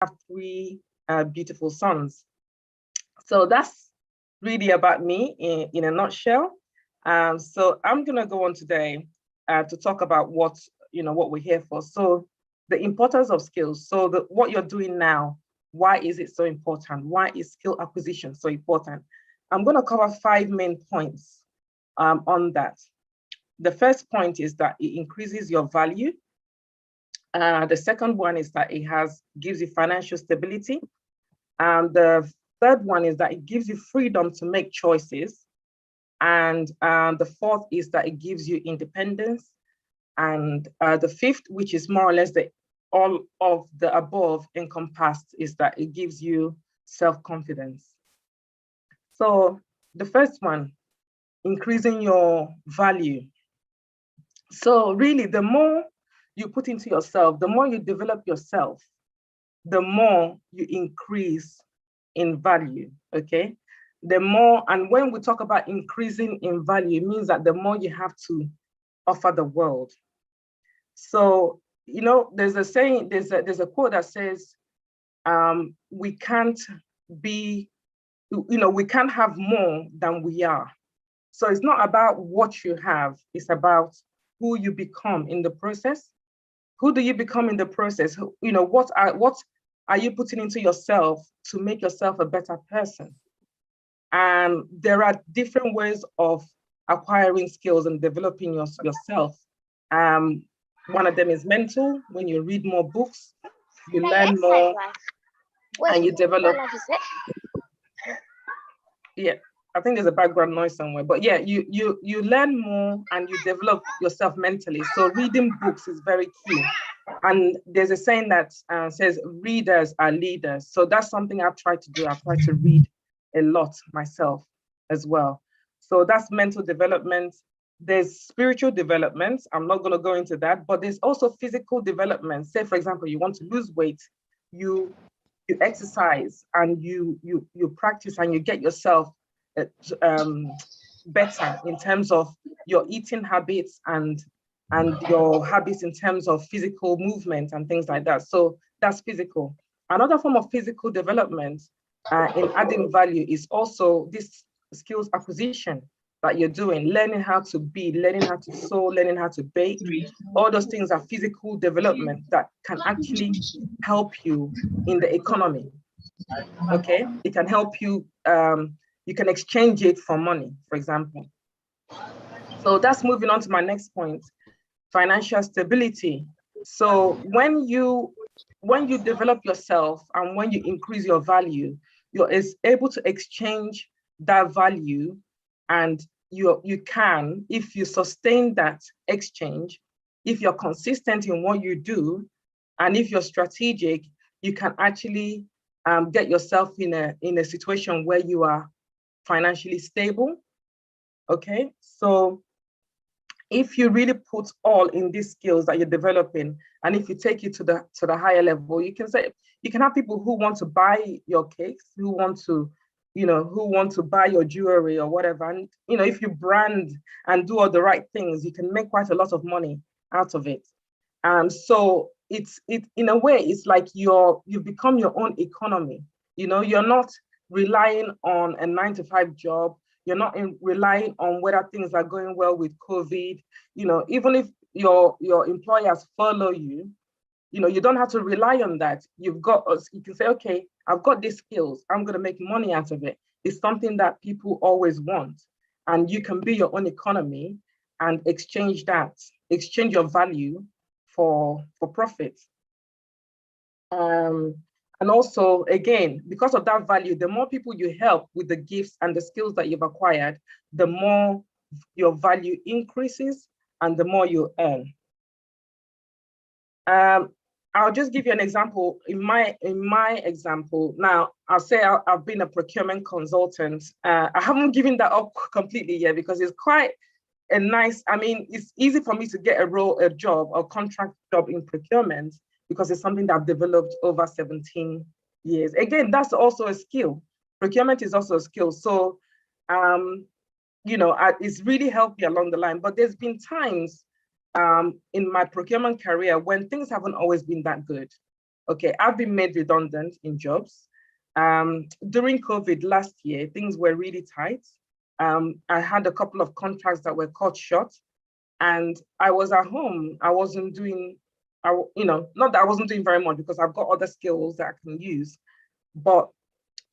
have three beautiful sons. So that's really about me in a nutshell. So I'm gonna go on today to talk about what we're here for. So the importance of skills. So what you're doing now, why is it so important? Why is skill acquisition so important? I'm gonna cover 5 main points on that. The first point is that it increases your value. The second one is that it gives you financial stability. And the third one is that it gives you freedom to make choices. And the fourth is that it gives you independence. And the fifth, which is more or less all of the above encompassed, is that it gives you self-confidence. So the first one, increasing your value. So really, the more you put into yourself, the more you develop yourself, the more you increase in value, okay? The more, and when we talk about increasing in value, it means that the more you have to offer the world. So, there's a saying, there's a quote that says, we can't have more than we are. So it's not about what you have, it's about who you become in the process. Who do you become in the process? What are you putting into yourself to make yourself a better person? And there are different ways of acquiring skills and developing yourself. One of them is mental. When you read more books, you learn more, and you develop. Yeah, I think there's a background noise somewhere, but yeah, you learn more and you develop yourself mentally. So reading books is very key. And there's a saying that says readers are leaders. So that's something I've tried to do. I've tried to read a lot myself as well. So that's mental development. There's spiritual development. I'm not going to go into that, but there's also physical development. Say, for example, you want to lose weight, you exercise and you practice and you get yourself better in terms of your eating habits and your habits in terms of physical movement and things like that. So that's physical. Another form of physical development in adding value is also this skills acquisition that you're doing, learning how to bead, learning how to sew, learning how to bake. All those things are physical development that can actually help you in the economy. Okay, it can help you. You can exchange it for money, for example. So that's moving on to my next point, financial stability. So when you develop yourself and when you increase your value, you're able to exchange that value, and you can, if you sustain that exchange, if you're consistent in what you do, and if you're strategic, you can actually get yourself in a situation where you are financially stable. Okay, so if you really put all in these skills that you're developing, and if you take it to the higher level, you can have people who want to buy your cakes, who want to buy your jewelry or whatever. And if you brand and do all the right things, you can make quite a lot of money out of it. So it's in a way, it's like you've become your own economy. You're not relying on a 9-to-5 job. You're not relying on whether things are going well with COVID. Even if your employers follow you, you don't have to rely on that. You can say, okay, I've got these skills, I'm going to make money out of it. It's something that people always want. And you can be your own economy and exchange your value for profit. And also, again, because of that value, the more people you help with the gifts and the skills that you've acquired, the more your value increases and the more you earn. I'll just give you an example. In my example, now I'll say I've been a procurement consultant. I haven't given that up completely yet because it's quite a nice, it's easy for me to get a job, a contract job in procurement, because it's something that I've developed over 17 years. Again, that's also a skill. Procurement is also a skill. So, it's really helped me along the line. But there's been times in my procurement career when things haven't always been that good. okay, I've been made redundant in jobs. During COVID last year, things were really tight. I had a couple of contracts that were cut short, and I was at home. I wasn't doing, not that I wasn't doing very much because I've got other skills that I can use. But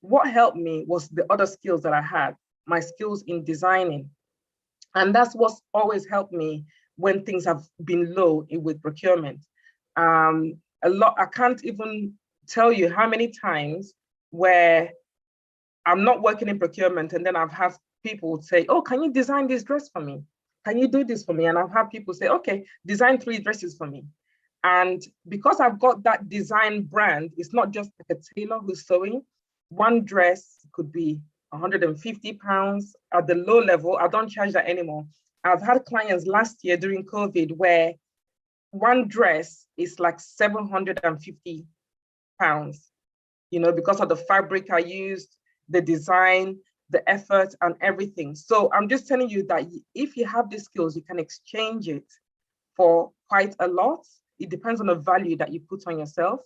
what helped me was the other skills that I had, my skills in designing. And that's what's always helped me when things have been low with procurement. I can't even tell you how many times where I'm not working in procurement and then I've had people say, oh, can you design this dress for me? Can you do this for me? And I've had people say, okay, design 3 dresses for me. And because I've got that design brand, it's not just like a tailor who's sewing. One dress could be 150 pounds at the low level. I don't charge that anymore. I've had clients last year during COVID where one dress is like 750 pounds, because of the fabric I used, the design, the effort, and everything. So I'm just telling you that if you have these skills, you can exchange it for quite a lot. It depends on the value that you put on yourself.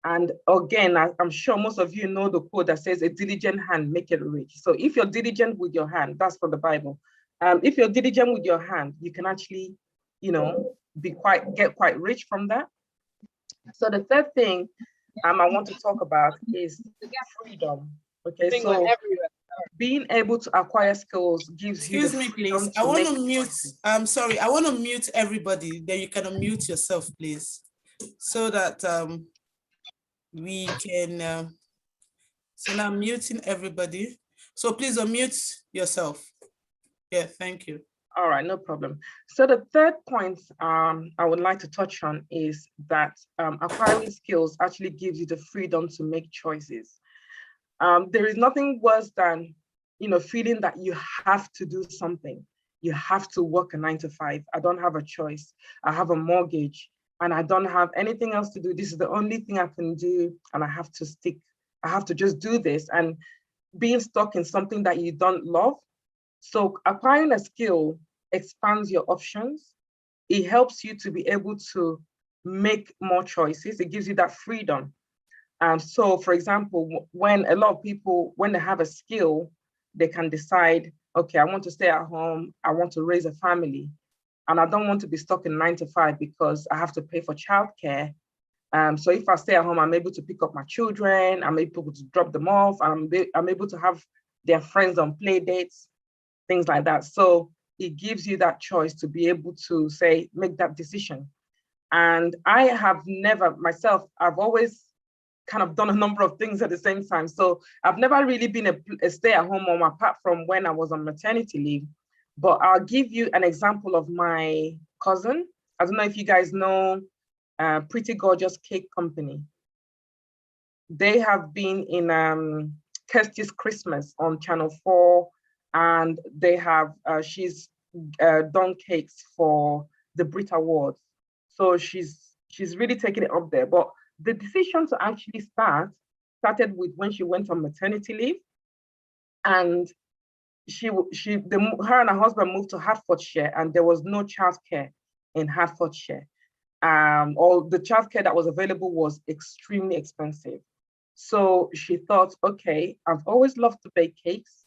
And again, I'm sure most of you know the quote that says, a diligent hand make it rich. So if you're diligent with your hand, that's from the Bible. If you're diligent with your hand, you can actually, get quite rich from that. So the third thing I want to talk about is freedom. Okay, so being able to acquire skills gives you the freedom. Excuse me, please. I want to mute. I'm sorry. I want to mute everybody. Then you can unmute yourself, please, so that we can. So now I'm muting everybody. So please unmute yourself. Yeah, thank you. All right, no problem. So the third point I would like to touch on is that acquiring skills actually gives you the freedom to make choices. There is nothing worse than, feeling that you have to do something. You have to work a 9 to 5. I don't have a choice. I have a mortgage and I don't have anything else to do. This is the only thing I can do and I have to stick. I have to just do this, and being stuck in something that you don't love. So acquiring a skill expands your options. It helps you to be able to make more choices. It gives you that freedom. So for example, when a lot of people, when they have a skill, they can decide, okay, I want to stay at home, I want to raise a family, and I don't want to be stuck in 9 to 5 because I have to pay for childcare. So if I stay at home, I'm able to pick up my children, I'm able to drop them off, and I'm able to have their friends on play dates, things like that. So it gives you that choice to be able to say, make that decision. And I have never, myself, I've always kind of done a number of things at the same time. So I've never really been a stay-at-home mom apart from when I was on maternity leave. But I'll give you an example of my cousin. I don't know if you guys know Pretty Gorgeous Cake Company. They have been in Kirsty's Christmas on Channel 4, and they have, she's done cakes for the Brit Awards. So she's really taken it up there. But the decision to actually started with when she went on maternity leave, and her and her husband moved to Hertfordshire, and there was no childcare in Hertfordshire. Or the childcare that was available was extremely expensive. So she thought, okay, I've always loved to bake cakes.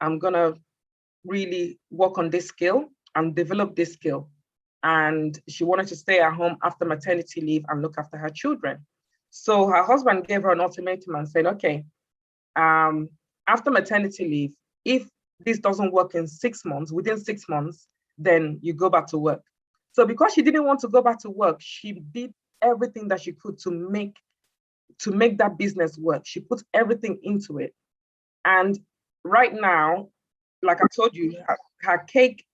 I'm gonna really work on this skill and develop this skill. And she wanted to stay at home after maternity leave and look after her children. So her husband gave her an ultimatum and said, okay, after maternity leave, if this doesn't work in 6 months, within 6 months, then you go back to work. So because she didn't want to go back to work, she did everything that she could to make that business work. She put everything into it. And right now, like I told you, her cake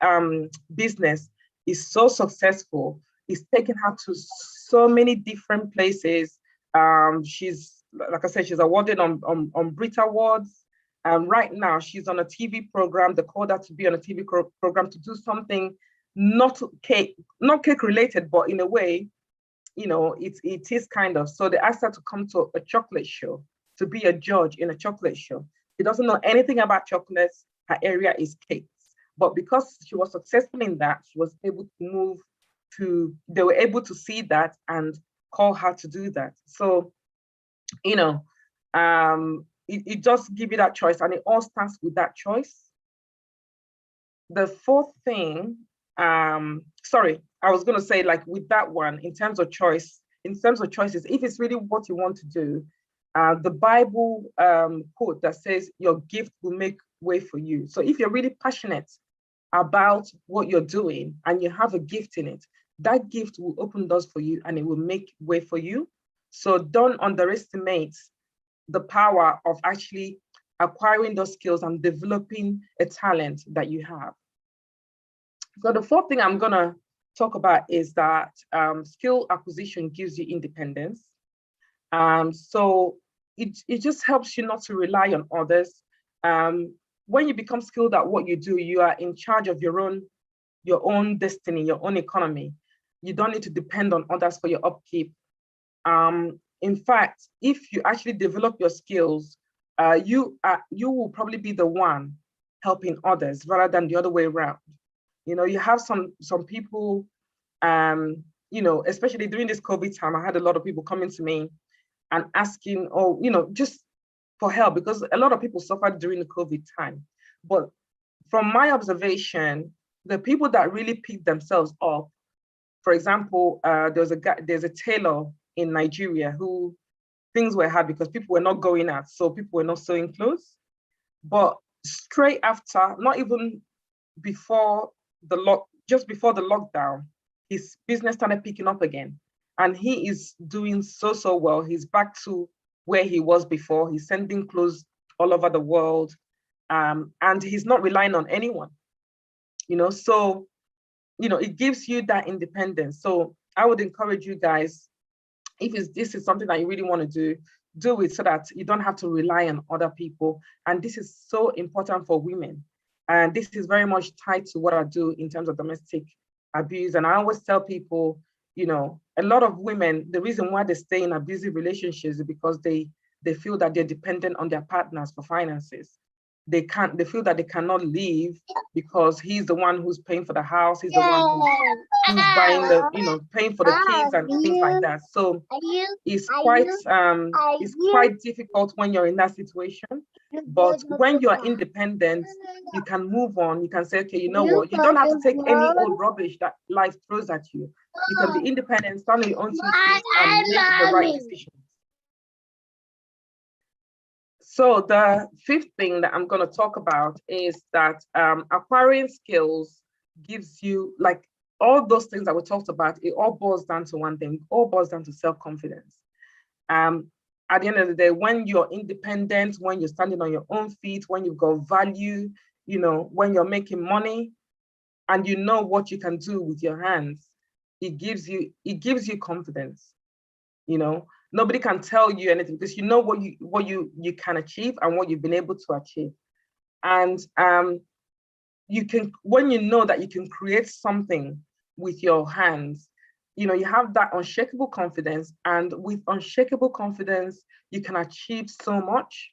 business is so successful. It's taken her to so many different places. She's, like I said, she's awarded on Brit Awards. Right now, she's on a TV program. They called her to be on a TV program to do something not cake related, but in a way, it is kind of. So they asked her to come to a chocolate show, to be a judge in a chocolate show. She doesn't know anything about chocolates. Her area is cakes. But because she was successful in that, she was able to move to, they were able to see that and call her to do that. So, you know, it just give you that choice, and it all starts with that choice. The fourth thing, sorry, I was going to say, like with that one, in terms of choices, if it's really what you want to do, the Bible quote that says your gift will make way for you. So if you're really passionate about what you're doing and you have a gift in it, that gift will open doors for you and it will make way for you. So don't underestimate the power of actually acquiring those skills and developing a talent that you have. So the fourth thing I'm gonna talk about is that skill acquisition gives you independence. So it just helps you not to rely on others. When you become skilled at what you do, you are in charge of your own destiny, your own economy. You don't need to depend on others for your upkeep. In fact, if you actually develop your skills, you will probably be the one helping others rather than the other way around. You know, you have some people, you know, especially during this COVID time, I had a lot of people coming to me and asking, oh, you know, just for help, because a lot of people suffered during the COVID time. But from my observation, the people that really picked themselves up, for example, there's a tailor in Nigeria who things were hard because people were not going out, so people were not sewing clothes. But straight after, not even before just before the lockdown, his business started picking up again. And he is doing so well. He's back to where he was before. He's sending clothes all over the world. And he's not relying on anyone, you know, so, you know, it gives you that independence. So I would encourage you guys, if this is something that you really want to do it so that you don't have to rely on other people. And this is so important for women. And this is very much tied to what I do in terms of domestic abuse. And I always tell people, you know, a lot of women, the reason why they stay in abusive relationships is because they feel that they're dependent on their partners for finances. They feel that they cannot leave because he's the one who's paying for the house, he's the one who's buying the, you know, paying for the kids and things like that. So it's quite difficult when you're in that situation. But when you're independent, you can move on. You can say, okay, you know what? You don't have to take any old rubbish that life throws at you. You can be independent, stand on your own 2 feet, and make the right decisions. So the fifth thing that I'm going to talk about is that acquiring skills gives you, like all those things that we talked about, it all boils down to one thing, it all boils down to self-confidence. At the end of the day, when you're independent, when you're standing on your own feet, when you've got value, you know, when you're making money and you know what you can do with your hands, it gives you confidence, you know. Nobody can tell you anything because you know what you can achieve and what you've been able to achieve. And you can, when you know that you can create something with your hands, you know, you have that unshakable confidence, and with unshakable confidence, you can achieve so much.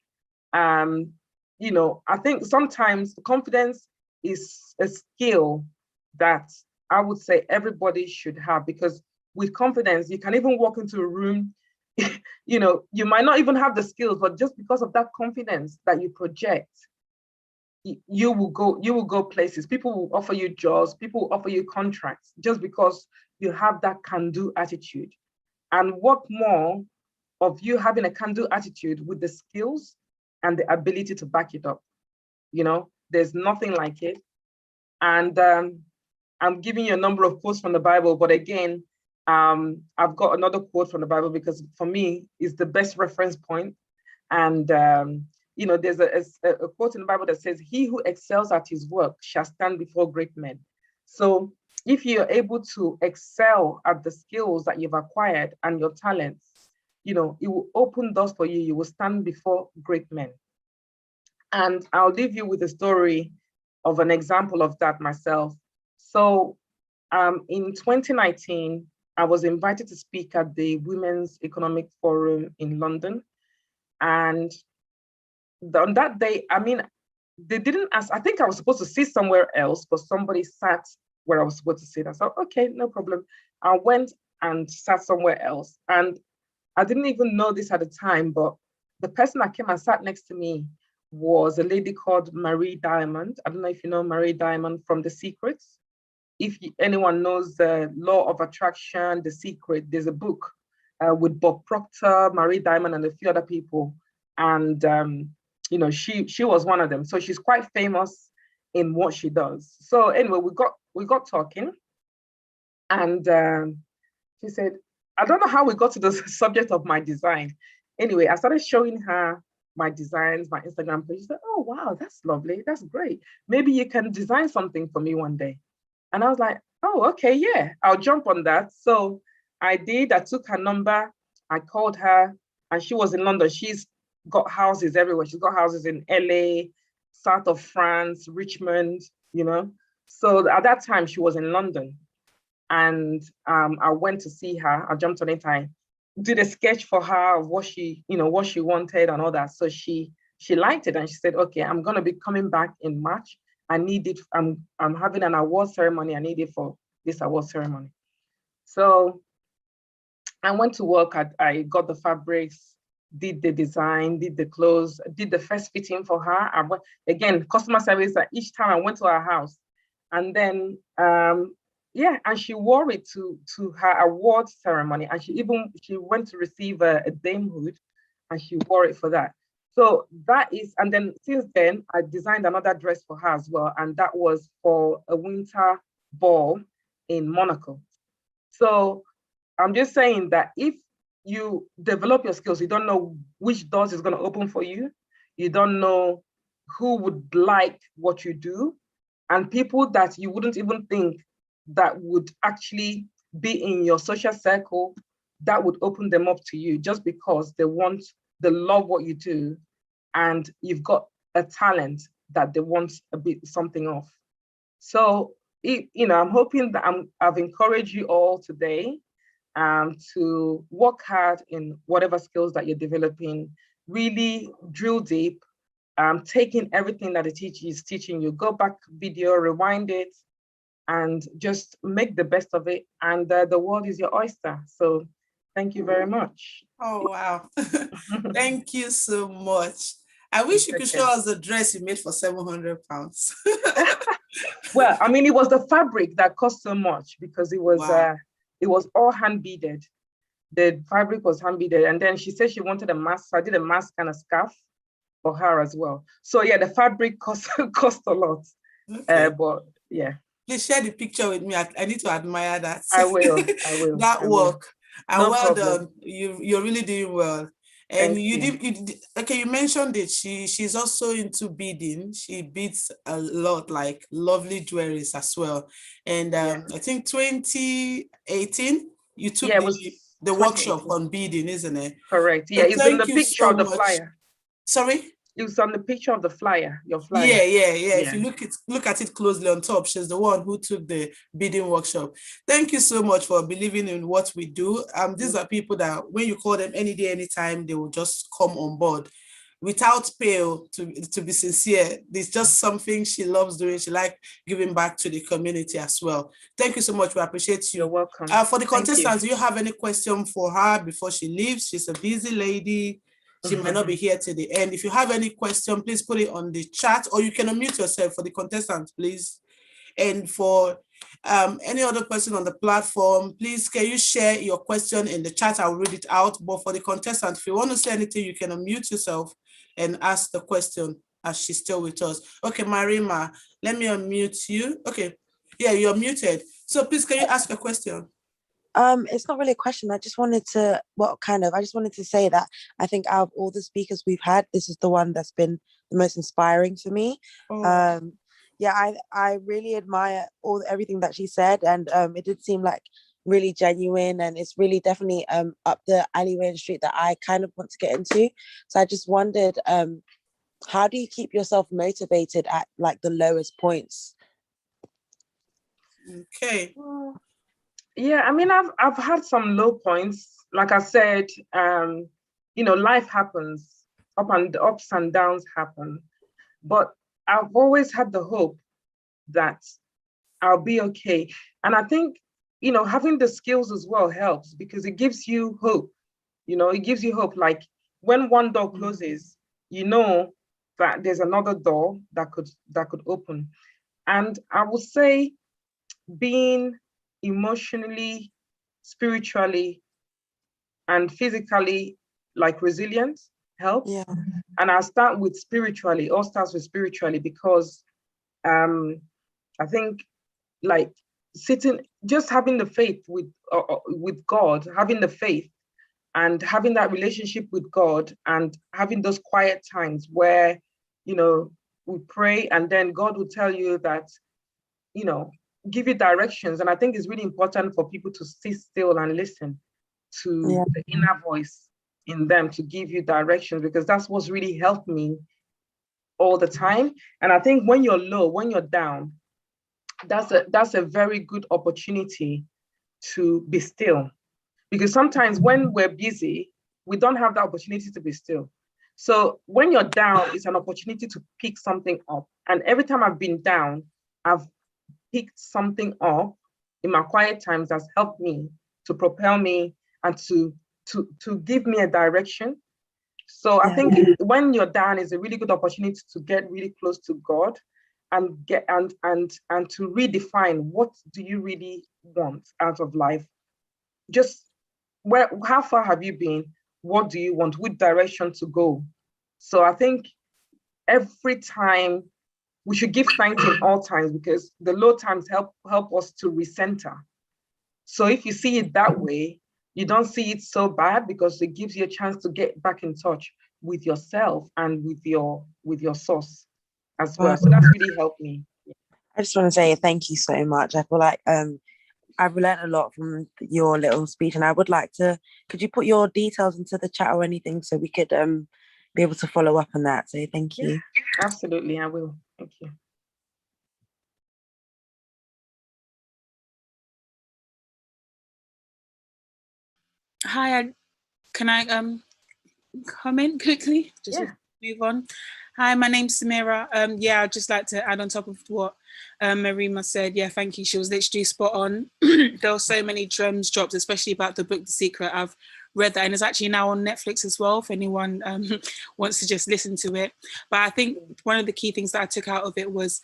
You know, I think sometimes confidence is a skill that I would say everybody should have, because with confidence, you can even walk into a room, you know, you might not even have the skills, but just because of that confidence that you project, you will go places. People will offer you jobs, people will offer you contracts just because you have that can-do attitude. And what more of you having a can-do attitude with the skills and the ability to back it up? You know, there's nothing like it. And I'm giving you a number of quotes from the Bible, but again, I've got another quote from the Bible because for me, it's the best reference point. And, you know, there's a quote in the Bible that says, "He who excels at his work shall stand before great men." So if you're able to excel at the skills that you've acquired and your talents, you know, it will open doors for you. You will stand before great men. And I'll leave you with a story of an example of that myself. So in 2019, I was invited to speak at the Women's Economic Forum in London. And on that day, I mean, they didn't ask, I think I was supposed to sit somewhere else, but somebody sat where I was supposed to sit. I thought, okay, no problem. I went and sat somewhere else. And I didn't even know this at the time, but the person that came and sat next to me was a lady called Marie Diamond. I don't know if you know Marie Diamond from The Secrets. If anyone knows the Law of Attraction, The Secret, there's a book with Bob Proctor, Marie Diamond, and a few other people. And she was one of them. So she's quite famous in what she does. So anyway, we got talking, and she said, I don't know how we got to the subject of my design. Anyway, I started showing her my designs, my Instagram page. She said, oh, wow, that's lovely. That's great. Maybe you can design something for me one day. And I was like, oh, okay, yeah, I'll jump on that. So I did. I took her number. I called her, and she was in London. She's got houses everywhere. She's got houses in LA, south of France, Richmond, So at that time, she was in London. And I went to see her. I jumped on it. I did a sketch for her of what she wanted and all that. So she liked it, and she said, okay, I'm gonna be coming back in March. I need it. I'm having an award ceremony. I need it for this award ceremony. So I went to work. I got the fabrics, did the design, did the clothes, did the first fitting for her. Again, customer service. Each time I went to her house, and then and she wore it to her award ceremony, and she went to receive a damehood, and she wore it for that. So that is, and then since then, I designed another dress for her as well, and that was for a winter ball in Monaco. So I'm just saying that if you develop your skills, you don't know which doors is going to open for you. You don't know who would like what you do, and people that you wouldn't even think that would actually be in your social circle, that would open them up to you just because they love what you do, and you've got a talent that they want a bit something of. So, I'm hoping that I've encouraged you all today to work hard in whatever skills that you're developing, really drill deep, taking everything that the teacher is teaching you, go back video, rewind it, and just make the best of it. And the world is your oyster. So thank you very much. Oh, wow. Thank you so much. I wish you could show us the dress you made for 700 pounds. Well, I mean, it was the fabric that cost so much because it was all hand beaded. The fabric was hand beaded. And then she said she wanted a mask. So I did a mask and a scarf for her as well. So yeah, the fabric cost a lot. Okay. But yeah. Please share the picture with me. I need to admire that. I will. That work. And no well problem. done. You're really doing well. And you mentioned it. She's also into beading. She beads a lot, like lovely jewelries as well. And I think 2018, you took the workshop on beading, isn't it? Correct. Yeah, so it's in the picture of the flyer. Sorry? It was on the picture of the flyer, your flyer. Yeah. If you look at it closely on top, she's the one who took the bidding workshop. Thank you so much for believing in what we do. These are people that when you call them any day, anytime, they will just come on board without pay. To be sincere, it's just something she loves doing. She likes giving back to the community as well. Thank you so much. We appreciate you. You're welcome. For the contestants, do you have any question for her before she leaves? She's a busy lady. She might not be here till the end. If you have any question, please put it on the chat, or you can unmute yourself for the contestants, please. And for any other person on the platform, please, can you share your question in the chat? I'll read it out. But for the contestants, if you want to say anything, you can unmute yourself and ask the question as she's still with us. Okay, Marima, let me unmute you. Okay, yeah, you're muted. So please, can you ask a question? It's not really a question. I just wanted to say that I think out of all the speakers we've had, this is the one that's been the most inspiring for me. I really admire everything that she said, and it did seem like really genuine, and it's really definitely up the alleyway and street that I kind of want to get into. So I just wondered, how do you keep yourself motivated at like the lowest points? Okay. Yeah, I mean, I've had some low points. Like I said, life happens, ups and downs happen. But I've always had the hope that I'll be okay. And I think having the skills as well helps because it gives you hope. It gives you hope. Like when one door closes, that there's another door that could open. And I would say being emotionally, spiritually, and physically like resilient helps. Yeah. And I'll start with spiritually. All starts with spiritually because I think like just having the faith with God, having the faith and having that relationship with God and having those quiet times where, we pray and then God will tell you that, give you directions. And I think it's really important for people to sit still and listen to the inner voice in them to give you directions, because that's what's really helped me all the time. And I think when you're low, when you're down, that's a very good opportunity to be still. Because sometimes when we're busy, we don't have the opportunity to be still. So when you're down, it's an opportunity to pick something up. And every time I've been down, I've picked something up in my quiet times that's helped me to propel me and to give me a direction. So I think when you're down is a really good opportunity to get really close to God and get and to redefine what do you really want out of life. Just how far have you been? What do you want? Which direction to go? So I think every time we should give thanks in all times, because the low times help us to recenter. So if you see it that way, you don't see it so bad because it gives you a chance to get back in touch with yourself and with your source as well. So that's really helped me. I just want to say thank you so much. I feel like I've learned a lot from your little speech, and I would like to, could you put your details into the chat or anything so we could be able to follow up on that? So thank you. Absolutely, I will. Thank you. Hi, can I come in quickly? Just move on. Hi, my name's Samira. I'd just like to add on top of what Marima said. Yeah, thank you. She was literally spot on. There were so many gems dropped, especially about the book The Secret. I've read that, and it's actually now on Netflix as well if anyone wants to just listen to it. But I think one of the key things that I took out of it was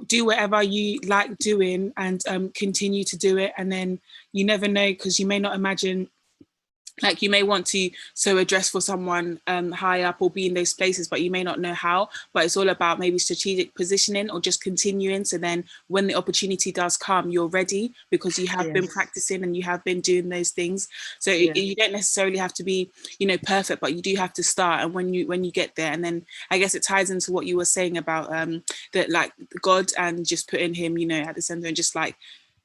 do whatever you like doing and continue to do it. And then you never know, because you may not imagine, like you may want to sew a dress for someone high up or be in those places, but you may not know how. But it's all about maybe strategic positioning or just continuing. So then when the opportunity does come, you're ready because you have been practicing and you have been doing those things. So you don't necessarily have to be, perfect, but you do have to start. And when you get there, and then I guess it ties into what you were saying about that, like God and just putting him, at the center and just like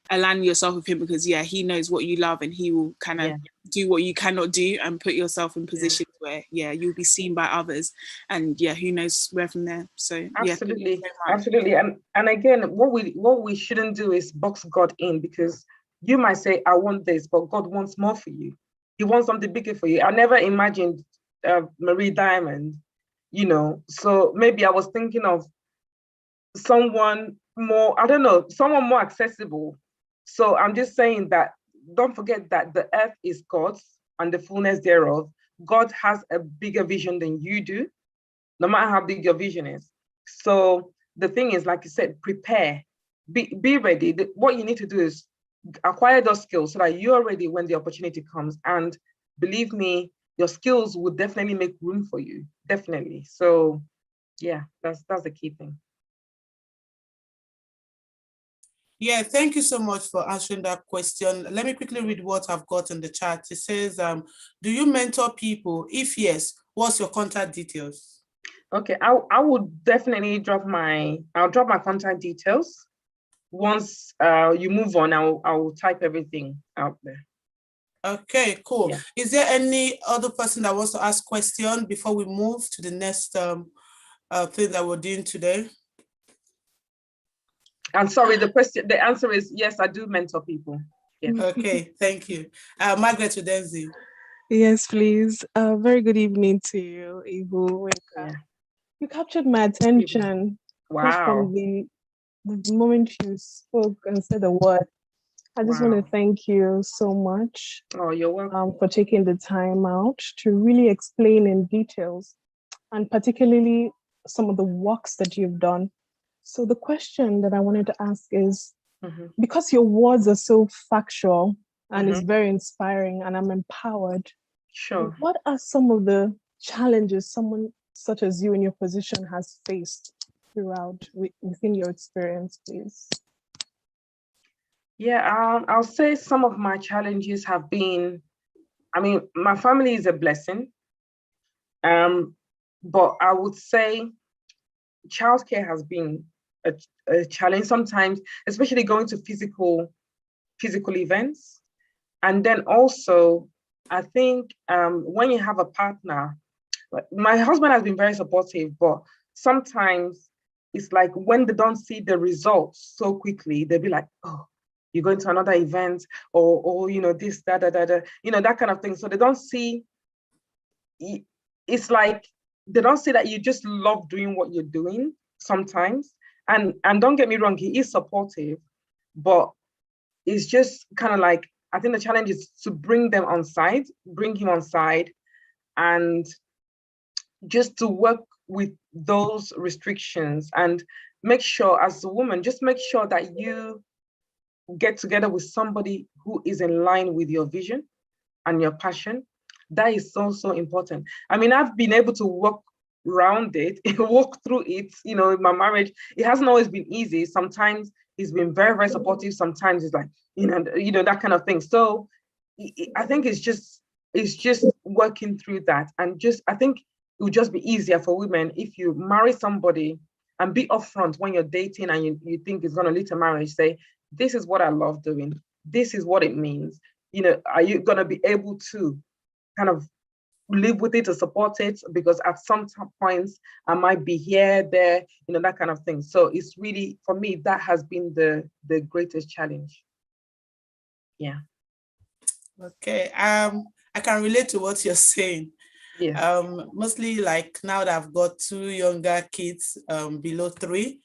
align yourself with him, because he knows what you love and he will kind of do what you cannot do and put yourself in positions where you'll be seen by others, and who knows where from there. So absolutely, absolutely. And again, what we shouldn't do is box God in, because you might say I want this, but God wants more for you. He wants something bigger for you. I never imagined Marie Diamond, so maybe I was thinking of someone more, I don't know, someone more accessible. So I'm just saying that don't forget that the earth is God's and the fullness thereof. God has a bigger vision than you do, no matter how big your vision is. So the thing is, like you said, prepare, be ready. What you need to do is acquire those skills so that you're ready when the opportunity comes. And believe me, your skills will definitely make room for you, definitely. So yeah, that's the key thing. Yeah, thank you so much for answering that question. Let me quickly read what I've got in the chat. It says, do you mentor people? If yes, what's your contact details? Okay, I would definitely drop my contact details. Once you move on, I will type everything out there. Okay, cool. Yeah. Is there any other person that wants to ask question before we move to the next thing that we're doing today? I'm sorry, the answer is yes, I do mentor people. Yeah. Okay, thank you. Margaret Udenzi. Yes, please. Very good evening to you, Ibu. Yeah. You captured my attention. Wow. From the moment you spoke and said the word I just want Wow. to thank you so much Oh, you're welcome. for taking the time out to really explain in details, and particularly some of the works that you've done. So the question that I wanted to ask is, because your words are so factual and it's very inspiring and I'm empowered, Sure. what are some of the challenges someone such as you in your position has faced throughout within your experience, please? Yeah, I'll say some of my challenges have been, I mean, my family is a blessing. But I would say childcare has been a challenge sometimes, especially going to physical events. And then also, I think when you have a partner, my husband has been very supportive, but sometimes it's like when they don't see the results so quickly, they'll be like, oh, you're going to another event, or you know, this, you know, that kind of thing. So they don't see, it's like they don't see that you just love doing what you're doing sometimes. And don't get me wrong, he is supportive, but it's just kind of like, I think the challenge is to bring him on side, and just to work with those restrictions and make sure, as a woman, just make sure that you get together with somebody who is in line with your vision and your passion. That is so, so important. I mean, I've been able to work around it, walk through it, you know, in my marriage. It hasn't always been easy. Sometimes he's been very, very supportive. Sometimes it's like, you know, that kind of thing. So I think it's just working through that. And just, I think it would just be easier for women if you marry somebody and be upfront when you're dating and you think it's going to lead to marriage. Say, this is what I love doing. This is what it means. You know, are you going to be able to kind of live with it or support it? Because at some points I might be here, there, you know, that kind of thing. So it's really, for me, that has been the greatest challenge. Yeah. Okay. I can relate to what you're saying. Yeah. Mostly like now that I've got 2 younger kids below 3,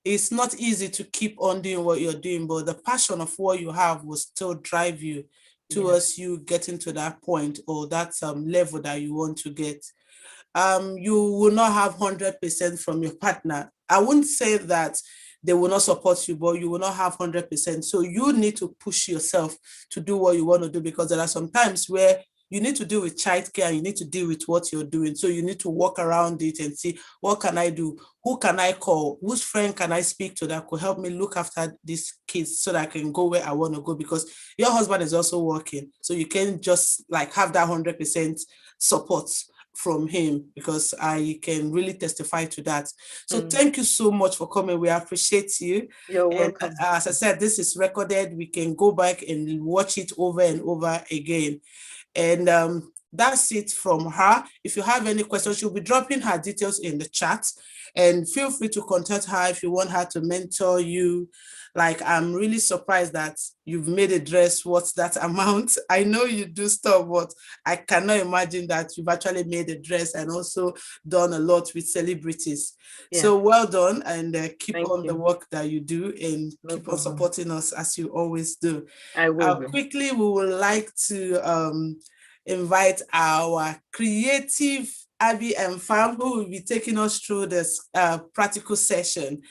it's not easy to keep on doing what you're doing, but the passion of what you have will still drive you towards you getting to that point or that level that you want to get. You will not have 100% from your partner. I wouldn't say that they will not support you, but you will not have 100%. So you need to push yourself to do what you want to do, because there are some times where you need to deal with childcare and you need to deal with what you're doing. So you need to walk around it and see, what can I do? Who can I call? Whose friend can I speak to that could help me look after these kids so that I can go where I want to go? Because your husband is also working. So you can just like have that 100% support from him, because I can really testify to that. So thank you so much for coming. We appreciate you. You're and welcome. As I said, this is recorded. We can go back and watch it over and over again. And that's it from her. If you have any questions, she'll be dropping her details in the chat, and feel free to contact her if you want her to mentor you. Like, I'm really surprised that you've made a dress worth that amount. I know you do stuff, but I cannot imagine that you've actually made a dress and also done a lot with celebrities. Yeah. So well done, and keep on the work that you do, and keep on supporting us as you always do. I will. Quickly, we would like to invite our creative Abby and Fam, who will be taking us through this practical session.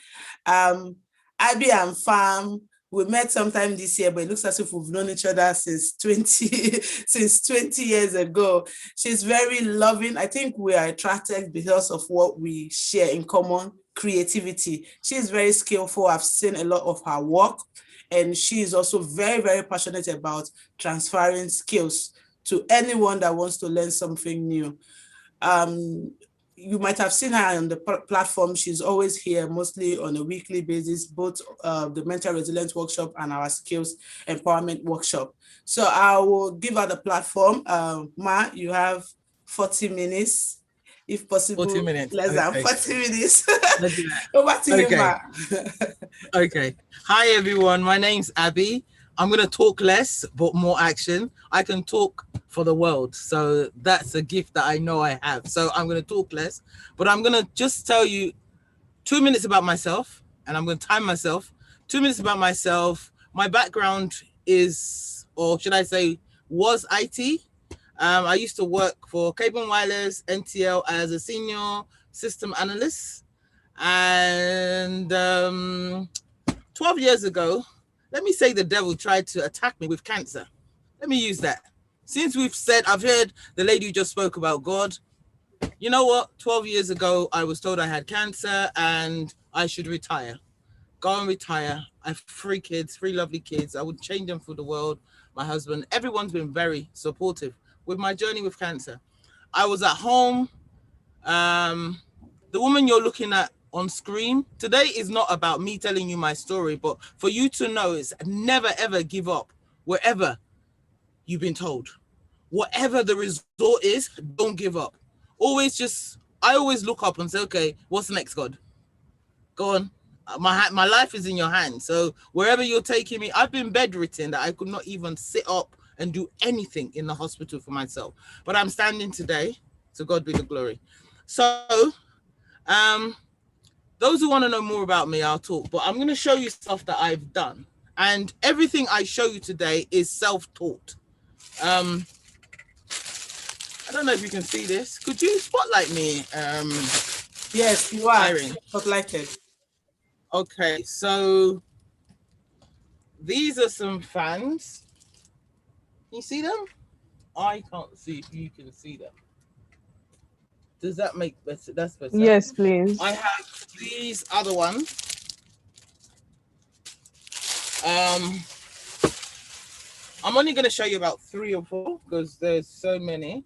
Abby and Fam, we met sometime this year, but it looks as if we've known each other since 20 years ago. She's very loving. I think we are attracted because of what we share in common, creativity. She's very skillful. I've seen a lot of her work, and she is also very, very passionate about transferring skills to anyone that wants to learn something new. You might have seen her on the platform. She's always here, mostly on a weekly basis, both the mental resilience workshop and our skills empowerment workshop. So I will give her the platform. Ma, you have 40 minutes, if possible. 40 minutes. Less than 40 minutes. Over to you, Ma. Okay. Hi, everyone. My name's Abby. I'm going to talk less, but more action. I can talk for the world. So that's a gift that I know I have. So I'm going to talk less, but I'm going to just tell you 2 minutes about myself, and I'm going to time myself. 2 minutes about myself. My background is, or should I say, was IT. I used to work for Cable and Wireless, NTL, as a senior system analyst. And 12 years ago, let me say the devil tried to attack me with cancer. Let me use that. Since we've said, I've heard the lady who just spoke about God. You know what? 12 years ago, I was told I had cancer and I should retire. Go and retire. I have 3 kids, 3 lovely kids. I would change them for the world. My husband, everyone's been very supportive with my journey with cancer. I was at home. The woman you're looking at on screen today is not about me telling you my story, but for you to know, it's never ever give up wherever you've been told. Whatever the result is, don't give up. I always look up and say, okay, what's next, God? Go on. My life is in your hands. So wherever you're taking me, I've been bedridden that I could not even sit up and do anything in the hospital for myself. But I'm standing today, so God be the glory. So those who want to know more about me, I'll talk, but I'm going to show you stuff that I've done. And everything I show you today is self-taught. I don't know if you can see this. Could you spotlight me? Yes, you are Irene? spotlighted. Okay, so these are some fans. Can you see them? I can't see if you can see them. Does that make better? That's better. Yes, please. I have these other ones. I'm only going to show you about 3 or 4 because there's so many.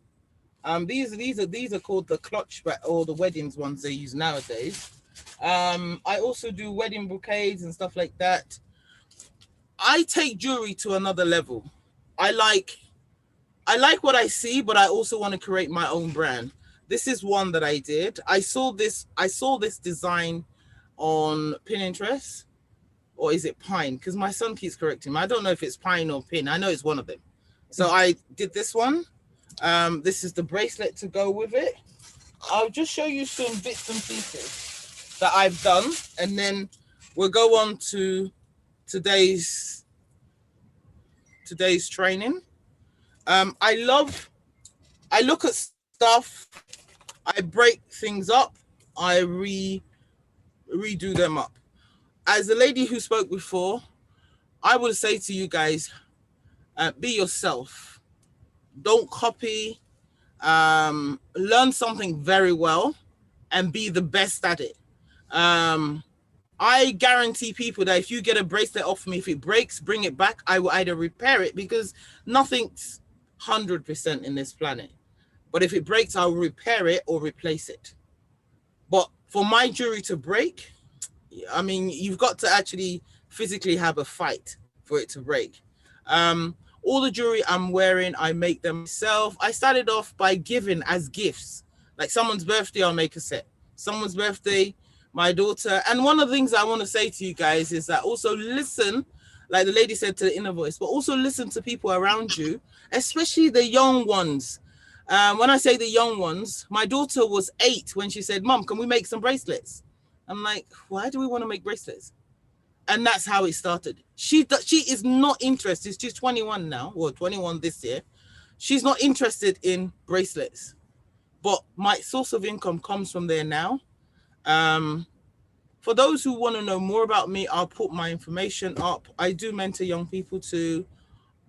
These are called the clutch, or the weddings ones they use nowadays. I also do wedding bouquets and stuff like that. I take jewelry to another level. I like what I see, but I also want to create my own brand. This is one that I did. I saw this design on Pinterest, or is it Pine? Because my son keeps correcting me. I don't know if it's Pine or Pin. I know it's one of them. So I did this one. This is the bracelet to go with it. I'll just show you some bits and pieces that I've done, and then we'll go on to today's training. I look at stuff, I break things up, I redo them up. As the lady who spoke before, I would say to you guys, be yourself. Don't copy. Learn something very well and be the best at it. I guarantee people that if you get a bracelet off me, if it breaks, bring it back. I will either repair it, because nothing's 100% in this planet. But if it breaks, I'll repair it or replace it. But for my jewelry to break, I mean, you've got to actually physically have a fight for it to break. All the jewelry I'm wearing, I make them myself. I started off by giving as gifts. Like someone's birthday, I'll make a set. Someone's birthday, my daughter. And one of the things I want to say to you guys is that also listen, like the lady said, to the inner voice, but also listen to people around you, especially the young ones. When I say the young ones, my daughter was 8 when she said, "Mom, can we make some bracelets?" I'm like, why do we want to make bracelets? And that's how it started. She is not interested. She's 21 now, or 21 this year. She's not interested in bracelets. But my source of income comes from there now. For those who want to know more about me, I'll put my information up. I do mentor young people too.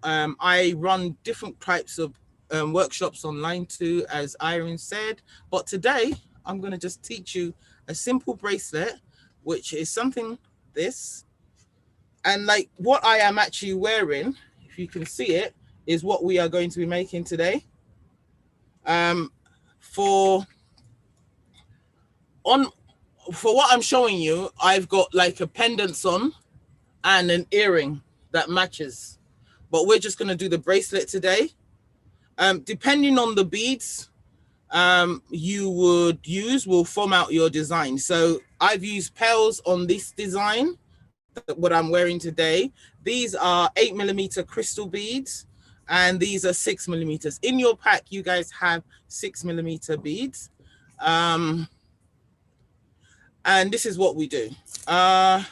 I run different types of workshops online too, as Irene said. But today, I'm going to just teach you a simple bracelet, which is something this. And like what I am actually wearing, if you can see it, is what we are going to be making today. For what I'm showing you, I've got like a pendant on and an earring that matches. But we're just going to do the bracelet today. Depending on the beads you would use will form out your design. So I've used pearls on this design, what I'm wearing today. These are 8mm crystal beads, and these are 6mm. In your pack, you guys have 6mm beads. And this is what we do. Yeah,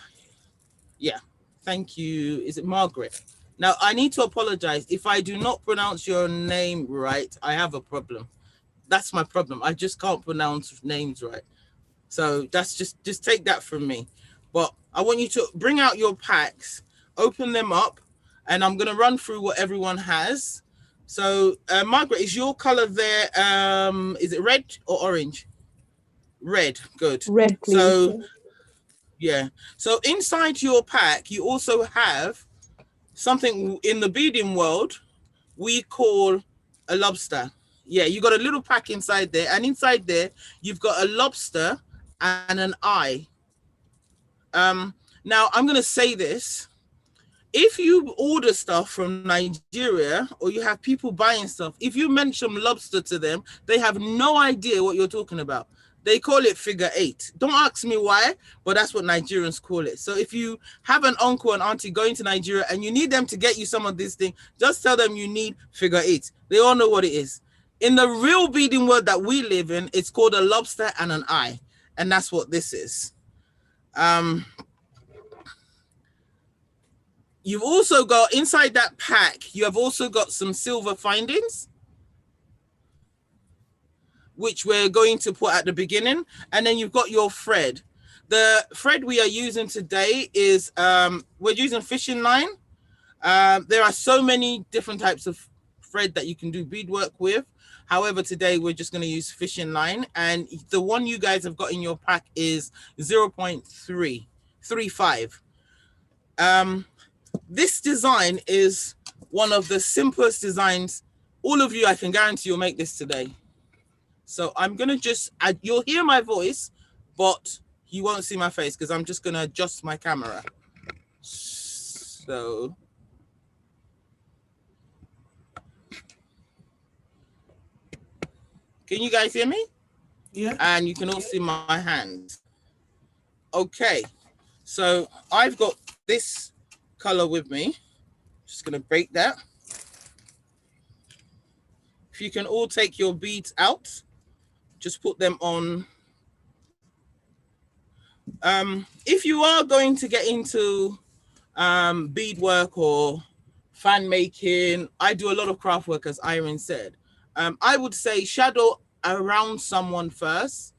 thank you. Is it Margaret? Now, I need to apologize. If I do not pronounce your name right, I have a problem. That's my problem. I just can't pronounce names right. So that's just take that from me. But I want you to bring out your packs, open them up, and I'm going to run through what everyone has. So, Margaret, is your color there? Is it red or orange? Red. Good. Red, please. So, yeah. So inside your pack, you also have something in the beading world we call a lobster. Yeah, you got a little pack inside there, and inside there you've got a lobster and an eye. Now I'm gonna say this: if you order stuff from Nigeria or you have people buying stuff, if you mention lobster to them, they have no idea what you're talking about. They call it figure eight. Don't ask me why, but that's what Nigerians call it. So if you have an uncle and auntie going to Nigeria and you need them to get you some of this thing, just tell them you need figure eight. They all know what it is. In the real beading world that we live in, it's called a lobster and an eye. And that's what this is. You've also got inside that pack, you have also got some silver findings, which we're going to put at the beginning. And then you've got your thread. The thread we are using today is, we're using fishing line. There are so many different types of thread that you can do beadwork with. However, today we're just going to use fishing line. And the one you guys have got in your pack is 0.335. This design is one of the simplest designs. All of you, I can guarantee you'll make this today. So I'm going to just, you'll hear my voice, but you won't see my face because I'm just going to adjust my camera. So. Can you guys hear me? Yeah. And you can all see my hands. Okay. So I've got this color with me. Just going to break that. If you can all take your beads out, just put them on. If you are going to get into beadwork or fan making, I do a lot of craft work, as Irene said. I would say shadow around someone first.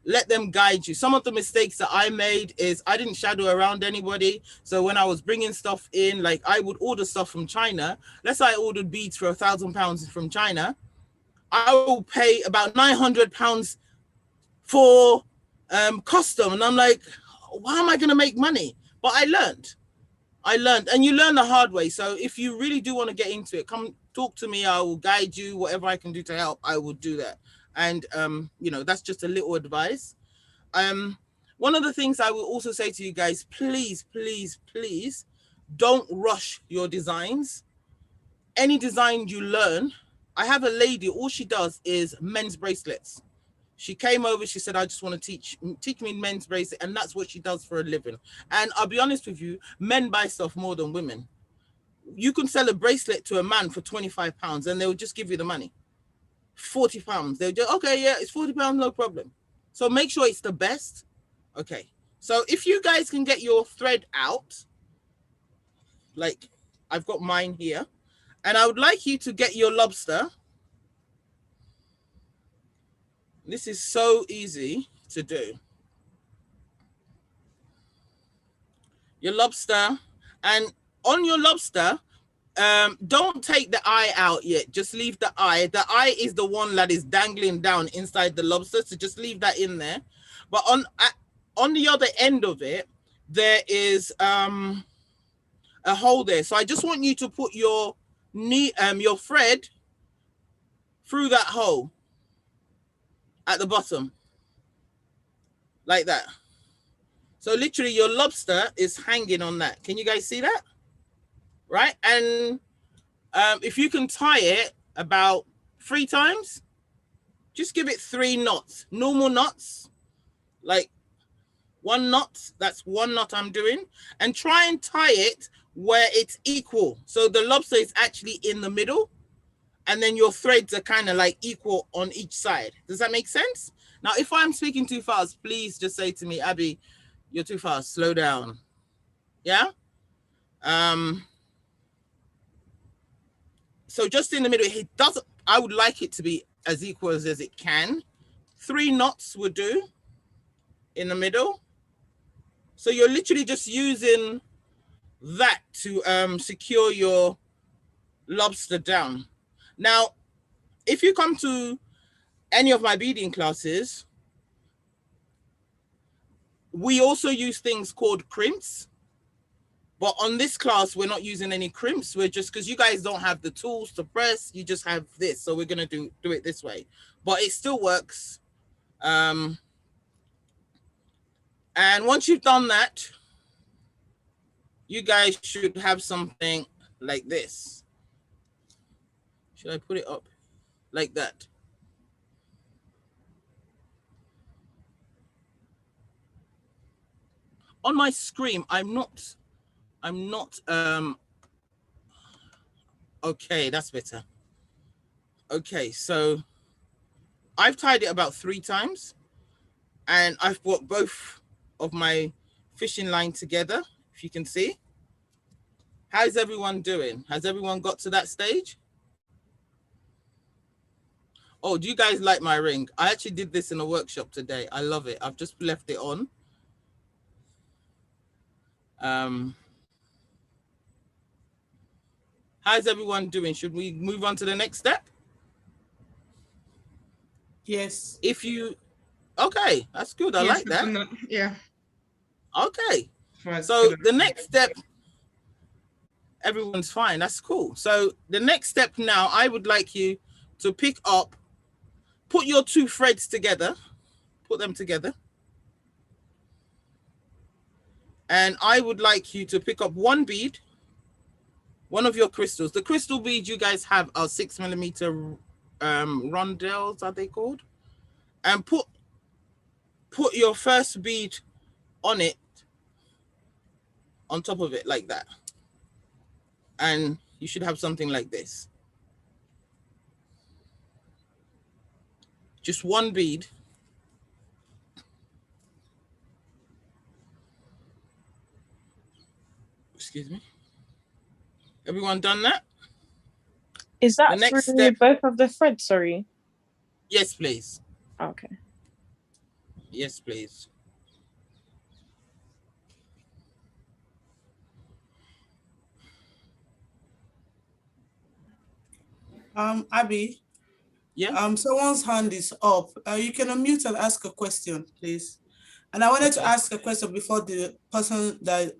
Let them guide you. Some of the mistakes that I made is I didn't shadow around anybody. So when I was bringing stuff in, like I would order stuff from China. Let's say I ordered beads for £1,000 from China. I will pay about £900 for custom. And I'm like, why am I going to make money? But I learned, and you learn the hard way. So if you really do want to get into it, come talk to me. I will guide you. Whatever I can do to help, I will do that. And, you know, that's just a little advice. One of the things I will also say to you guys, please, please, please don't rush your designs. Any design you learn, I have a lady, all she does is men's bracelets. She came over, she said, I just want to teach me men's bracelet. And that's what she does for a living. And I'll be honest with you, men buy stuff more than women. You can sell a bracelet to a man for £25 and they'll just give you the money. £40. They'll just, okay, yeah, it's £40, no problem. So make sure it's the best. Okay. So if you guys can get your thread out, like I've got mine here, and I would like you to get your lobster. This is so easy to do. Your lobster, and on your lobster, don't take the eye out yet. Just leave the eye. The eye is the one that is dangling down inside the lobster, so just leave that in there. But on the other end of it, there is a hole there. So I just want you to put your thread through that hole at the bottom, like that. So literally your lobster is hanging on that. Can you guys see that? Right? And if you can tie it about 3 times, just give it 3 knots, normal knots, like 1 knot. That's 1 knot I'm doing. And try and tie it where it's equal. So the lobster is actually in the middle. And then your threads are kind of like equal on each side. Does that make sense? Now, if I'm speaking too fast, please just say to me, Abby, you're too fast, slow down. Yeah? So just in the middle, it doesn't, I would like it to be as equal as it can. 3 knots would do in the middle. So you're literally just using that to secure your lobster down. Now, if you come to any of my beading classes, we also use things called crimps. But on this class, we're not using any crimps. We're just, because you guys don't have the tools to press, you just have this. So we're going to do it this way. But it still works. And once you've done that, you guys should have something like this. Should I put it up like that? On my screen, I'm not, okay, that's better. Okay, so I've tied it about 3 times and I've brought both of my fishing line together, if you can see. How's everyone doing? Has everyone got to that stage? Oh, do you guys like my ring? I actually did this in a workshop today. I love it. I've just left it on. How's everyone doing? Should we move on to the next step? Yes. If you, okay, that's good. I like that. Yeah. Okay. So the next step, everyone's fine. That's cool. So the next step now, I would like you to pick up, put your 2 threads together, put them together. And I would like you to pick up 1 bead, one of your crystals. The crystal beads you guys have are 6mm rondelles, are they called? And put your first bead on it, on top of it like that. And you should have something like this. Just 1 bead. Excuse me. Everyone done that? Is that The next through step, both of the threads? Sorry. yes, please. Okay. Yes, please. Abby. Yeah. Someone's hand is up. You can unmute and ask a question, please. And I wanted to ask a question before the person that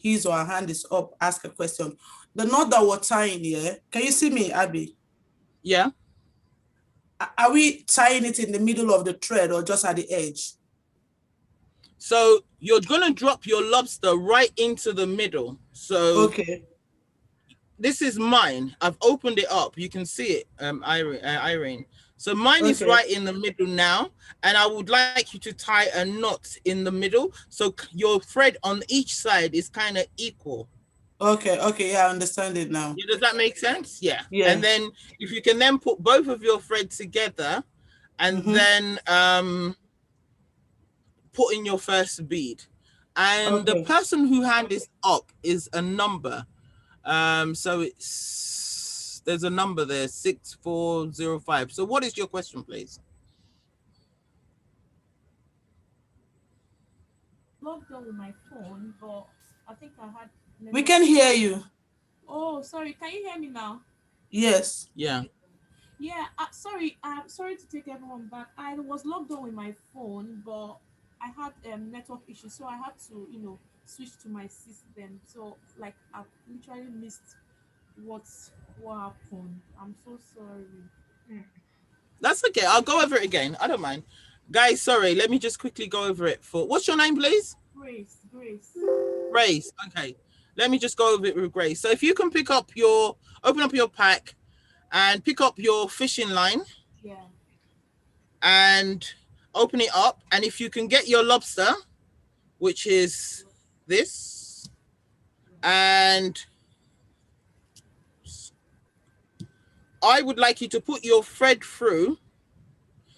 his or her hand is up ask a question. The knot that we're tying here, can you see me, Abby? Yeah. Are we tying it in the middle of the thread or just at the edge? So you're gonna drop your lobster right into the middle. So okay. This is mine. I've opened it up. You can see it, Irene. So mine is right in the middle now, and I would like you to tie a knot in the middle. So your thread on each side is kind of equal. Okay, yeah, I understand it now. Yeah, does that make sense? Yeah. Yeah. And then if you can then put both of your threads together and then put in your first bead. And the person who hand is up is a number. So there's a number there, 6405. So what is your question, please? Logged on with my phone, but I think I had. We can hear you. Oh, sorry. Can you hear me now? Yes. Yeah. Yeah. Sorry. I'm sorry to take everyone back. I was logged on with my phone, but I had network issues, so I had to, switch to my system. So like I've literally missed what happened. I'm so sorry. That's okay. I'll go over it again. I don't mind. Guys, sorry. Let me just quickly go over it for, what's your name, please? Grace. Grace. Okay. Let me just go over it with Grace. So if you can open up your pack and pick up your fishing line. Yeah. And open it up. And if you can get your lobster, which is this, and I would like you to put your thread through.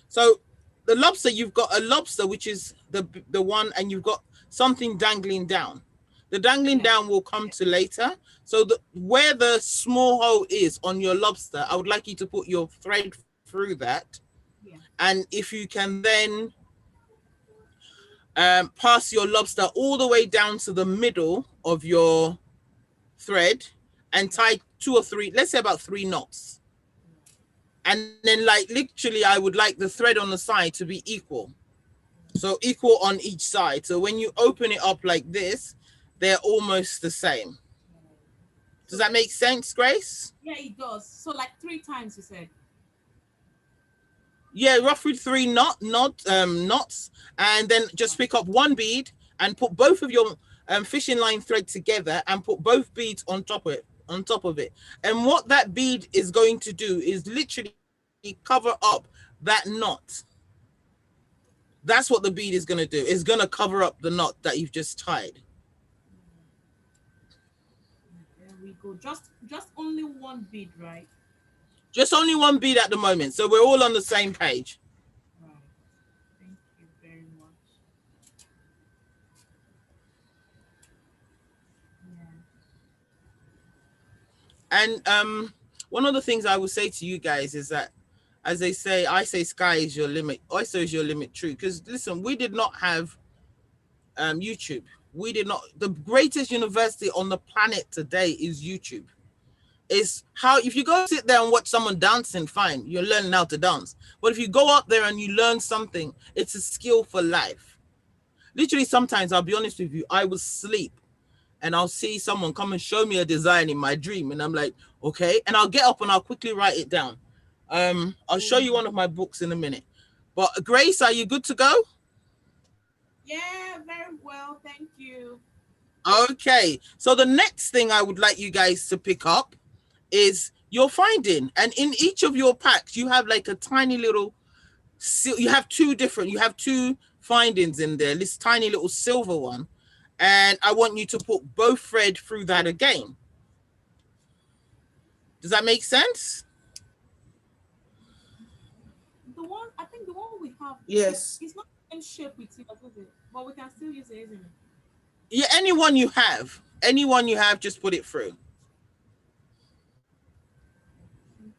So the lobster, you've got a lobster, which is the one, and you've got something dangling down. The dangling down will come to later. So where the small hole is on your lobster, I would like you to put your thread through that. Yeah. And if you can then pass your lobster all the way down to the middle of your thread and tie 2 or 3, let's say about 3 knots. And then like literally I would like the thread on the side to be equal. So equal on each side. So when you open it up like this, they're almost the same. Does that make sense, Grace? Yeah, it does. So like 3 times you said. Yeah, roughly 3 knots, and then just pick up 1 bead and put both of your fishing line thread together and put both beads on top of it. And what that bead is going to do is literally cover up that knot. That's what the bead is going to do. It's going to cover up the knot that you've just tied. There we go. Just only 1 bead, right? Just only 1 bead at the moment. So we're all on the same page. Right. Thank you very much. Yeah. And one of the things I will say to you guys is that, as they say, I say sky is your limit, oyster is your limit, true. Because listen, we did not have YouTube. We did not. The greatest university on the planet today is YouTube. Is how, if you go sit there and watch someone dancing, fine, you're learning how to dance. But if you go out there and you learn something, it's a skill for life. Literally, sometimes I'll be honest with you, I will sleep and I'll see someone come and show me a design in my dream, and I'm like, okay, and I'll get up and I'll quickly write it down. I'll show you one of my books in a minute. But Grace, are you good to go? Yeah, very well. Thank you. Okay, so the next thing I would like you guys to pick up is your finding. And in each of your packs, you have like a tiny little, you have 2 findings in there, this tiny little silver one. And I want you to put both thread through that again. Does that make sense? I think the one we have. Yes. It's not the same shape with yours, is it? But we can still use it, isn't it? Yeah, anyone you have, just put it through.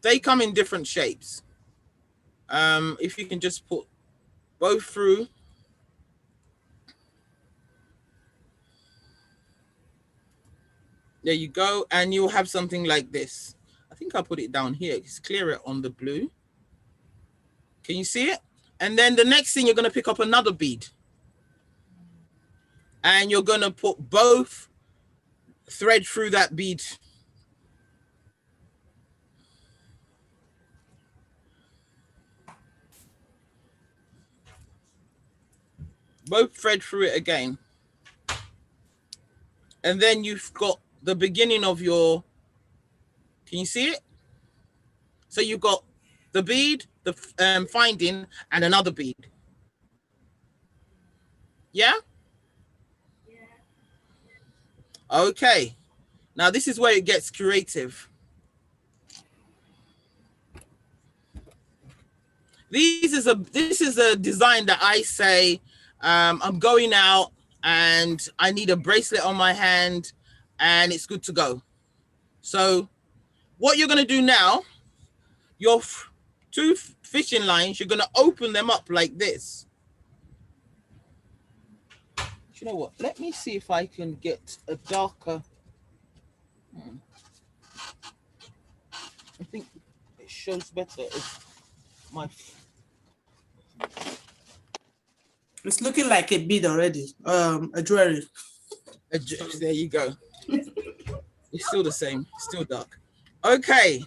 They come in different shapes. If you can just put both through. There you go. And you'll have something like this. I think I'll put it down here. It's clearer on the blue. Can you see it? And then the next thing, you're going to pick up another bead. And you're going to put both thread through that bead. Both thread through it again. And then you've got the beginning of your, can you see it? So you've got the bead, the finding, and another bead. Yeah? Okay. Now this is where it gets creative. This is a design that I say, I'm going out and I need a bracelet on my hand and it's good to go. So what you're going to do now, your 2 fishing lines, you're going to open them up like this. You know what? Let me see if I can get a darker. I think it shows better if my. It's looking like a bead already. A jewelry. There you go. It's still the same. It's still dark. Okay.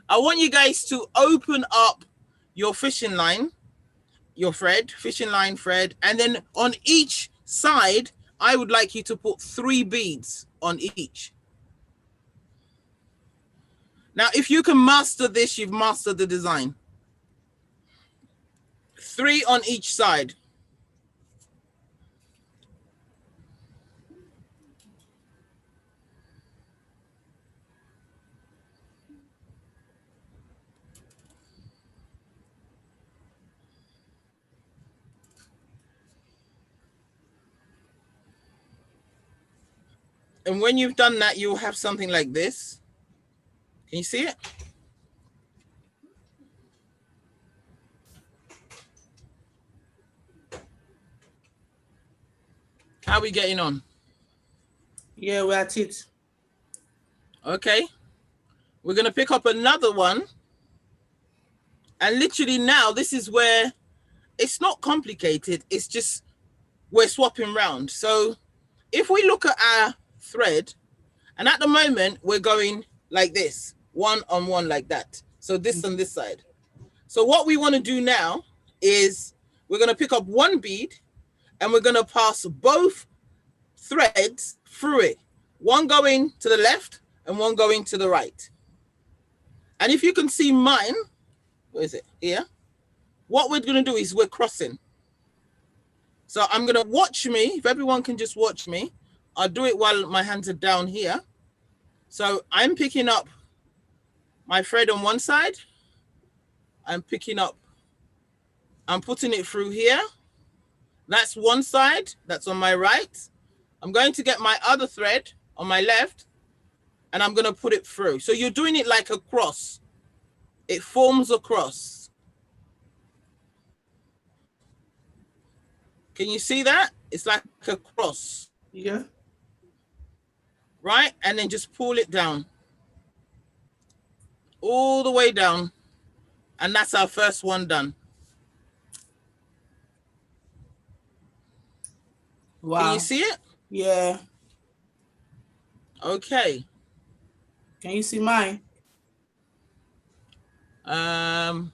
I want you guys to open up your fishing line, your thread, fishing line thread, and then on each side, I would like you to put 3 beads on each. Now, if you can master this, you've mastered the design. 3 on each side. And when you've done that, you'll have something like this. Can you see it? How are we getting on? Yeah, we're at it. Okay. We're going to pick up another one. And literally now, this is where it's not complicated. It's just we're swapping round. So if we look at our thread, and at the moment, we're going like this, one on one like that. So this on this side. So what we want to do now is we're going to pick up one bead and we're going to pass both threads through it. One going to the left and one going to the right. And if you can see mine, where is it? Here. What we're going to do is we're crossing. So I'm going to watch me. If everyone can just watch me, I'll do it while my hands are down here. So I'm picking up my thread on one side. I'm picking up, I'm putting it through here. That's one side, that's on my right. I'm going to get my other thread on my left and I'm going to put it through. So you're doing it like a cross. It forms a cross. Can you see that? It's like a cross. Yeah. Right? And then just pull it down. All the way down. And that's our first one done. Wow. Can you see it? Yeah. Okay. Can you see mine? Irene.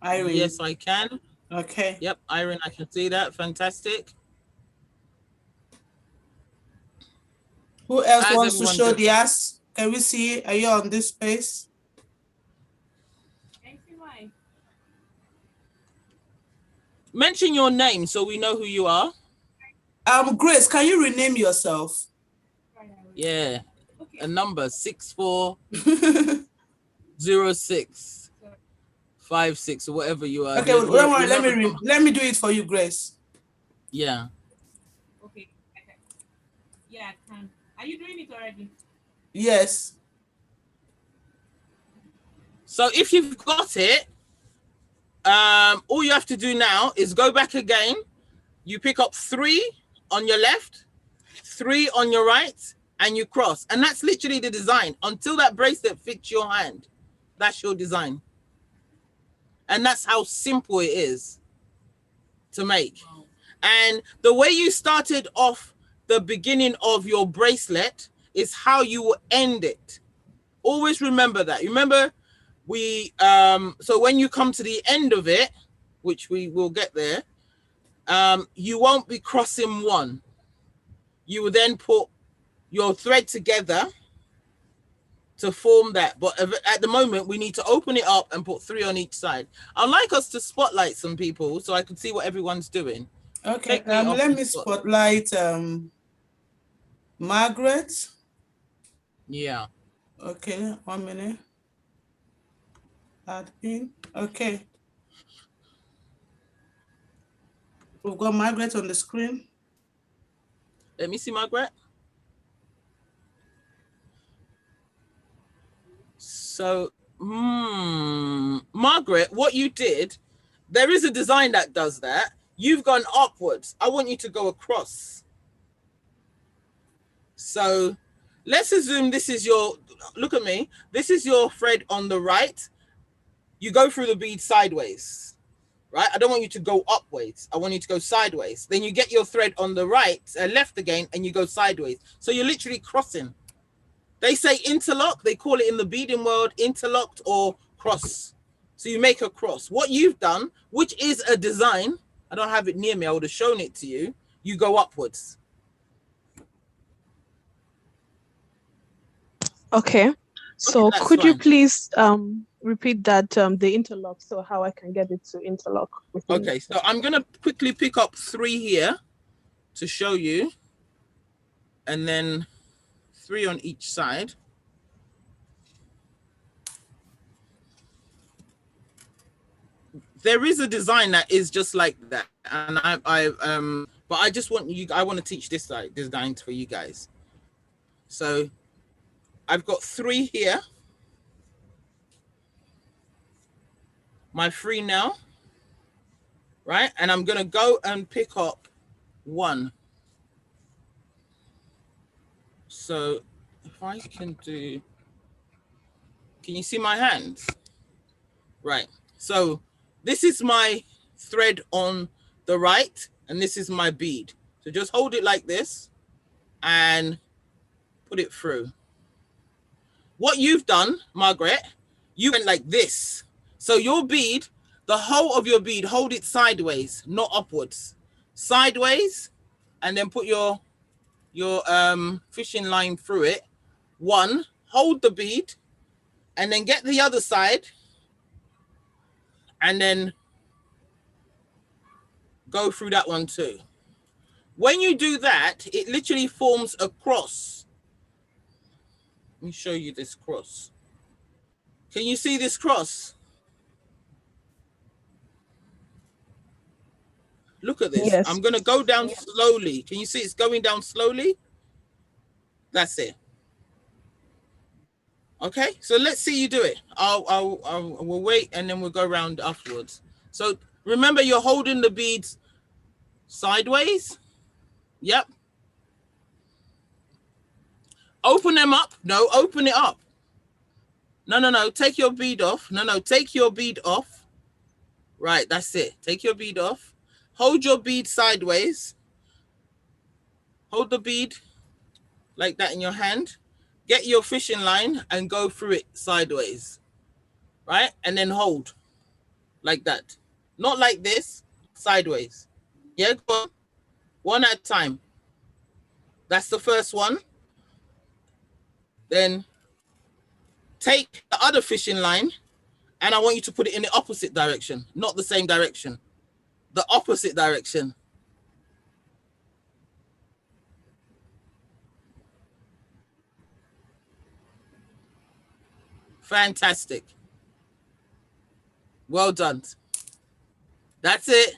Yes, I can. Okay. Yep, Irene, I can see that. Fantastic. Who else How's wants to everyone show doing? the ass? Can we see it? Are you on this space? Can you see mine? Mention your name so we know who you are. Grace, can you rename yourself? Yeah. Okay. A number 640656 or whatever you are. Okay, well, don't worry. Let me do it for you, Grace. Yeah. Okay. Yeah, I can. Are you doing it already? Yes. So if you've got it, all you have to do now is go back again. You pick up 3 on your left, 3 on your right, and you cross. And that's literally the design. Until that bracelet fits your hand, that's your design. And that's how simple it is to make. And the way you started off the beginning of your bracelet is how you will end it. Always remember that. Remember, so when you come to the end of it, which we will get there, you won't be crossing one. You will then put your thread together to form that. But at the moment, we need to open it up and put 3 on each side. I'd like us to spotlight some people so I can see what everyone's doing. Okay, let me spotlight Margaret. Yeah. Okay, 1 minute. Add in. Okay. We've got Margaret on the screen. Let me see Margaret. So, Margaret, what you did, there is a design that does that. You've gone upwards. I want you to go across. So let's assume this is your, look at me. This is your thread on the right. You go through the bead sideways, right? I don't want you to go upwards. I want you to go sideways. Then you get your thread on the right, left again, and you go sideways. So you're literally crossing. They say interlock. They call it in the beading world interlocked or cross. So you make a cross. What you've done, which is a design, I don't have it near me. I would have shown it to you. You go upwards. Okay. So Okay, could you fine. please repeat that the interlock, so how I can get it to interlock within Okay, so I'm gonna quickly pick up 3 here to show you, and then 3 on each side. There is a design that is just like that, and but I just want you, I want to teach this design for you guys. So I've got 3 here. My 3 now, right? And I'm gonna go and pick up 1. So if I can do, can you see my hands? Right, so this is my thread on the right, and this is my bead. So just hold it like this and put it through. What you've done, Margaret, you went like this. So your bead, the whole of your bead, hold it sideways, not upwards. Sideways, and then put your fishing line through it. 1, hold the bead, and then get the other side, and then go through that one too. When you do that, it literally forms a cross. Let me show you this cross. Can you see this cross? Look at this. Yes. I'm going to go down slowly. Can you see it's going down slowly? That's it. Okay, so let's see you do it. We'll wait and then we'll go around afterwards. So remember, you're holding the beads sideways. Yep. Open them up. No, open it up. No. Take your bead off. No. Take your bead off. Right, that's it. Take your bead off. Hold your bead sideways. Hold the bead like that in your hand. Get your fishing line and go through it sideways. Right? And then hold like that. Not like this, sideways. Yeah, go on. 1 at a time. That's the first one. Then take the other fishing line and I want you to put it in the opposite direction, not the same direction. The opposite direction. Fantastic. Well done. That's it.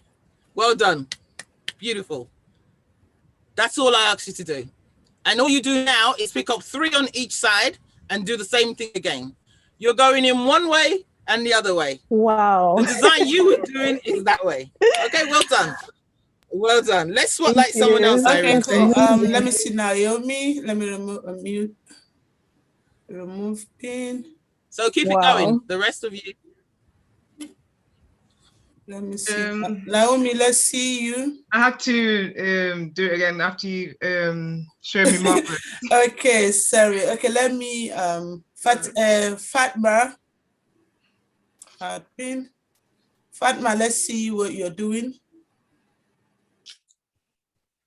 Well done. Beautiful. That's all I asked you to do. And all you do now is pick up 3 on each side and do the same thing again. You're going in one way and the other way. Wow. The design you were doing is that way. Okay, well done. Well done. Let's spotlight someone else, Okay, Irene. cool. Let me see Naomi. Let me remove remove pin. So keep it going. The rest of you. Let me see. Naomi, let's see you. I have to do it again after you show me Margaret. Okay, sorry. Okay, let me Fatma. Fatma, let's see what you're doing.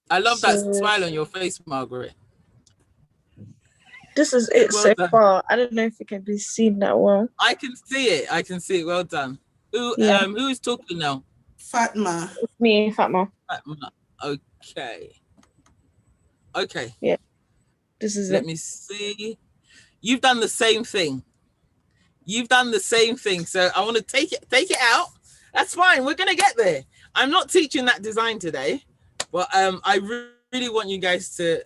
I love that smile on your face, Margaret. This is it so far. I don't know if it can be seen that well. I can see it. I can see it. Well done. Who is talking now? Fatma. It's me, Fatma. Fatma. Okay. Okay. Yeah. This is Let me see. You've done the same thing. You've done the same thing. So I want to take it out. That's fine. We're gonna get there. I'm not teaching that design today, but I really want you guys to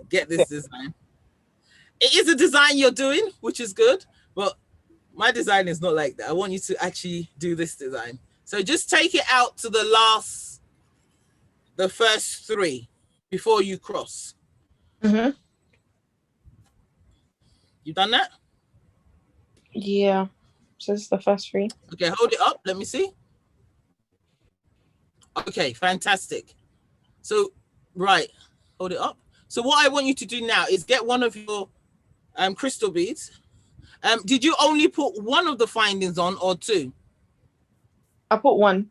get this design. It is a design you're doing, which is good, but my design is not like that. I want you to actually do this design. So just take it out to the first 3 before you cross. Mm-hmm. You done that? Yeah. So this is the first 3. Okay, hold it up. Let me see. Okay, fantastic. So, right, hold it up. So what I want you to do now is get one of your crystal beads. Did you only put one of the findings on or 2? I put 1.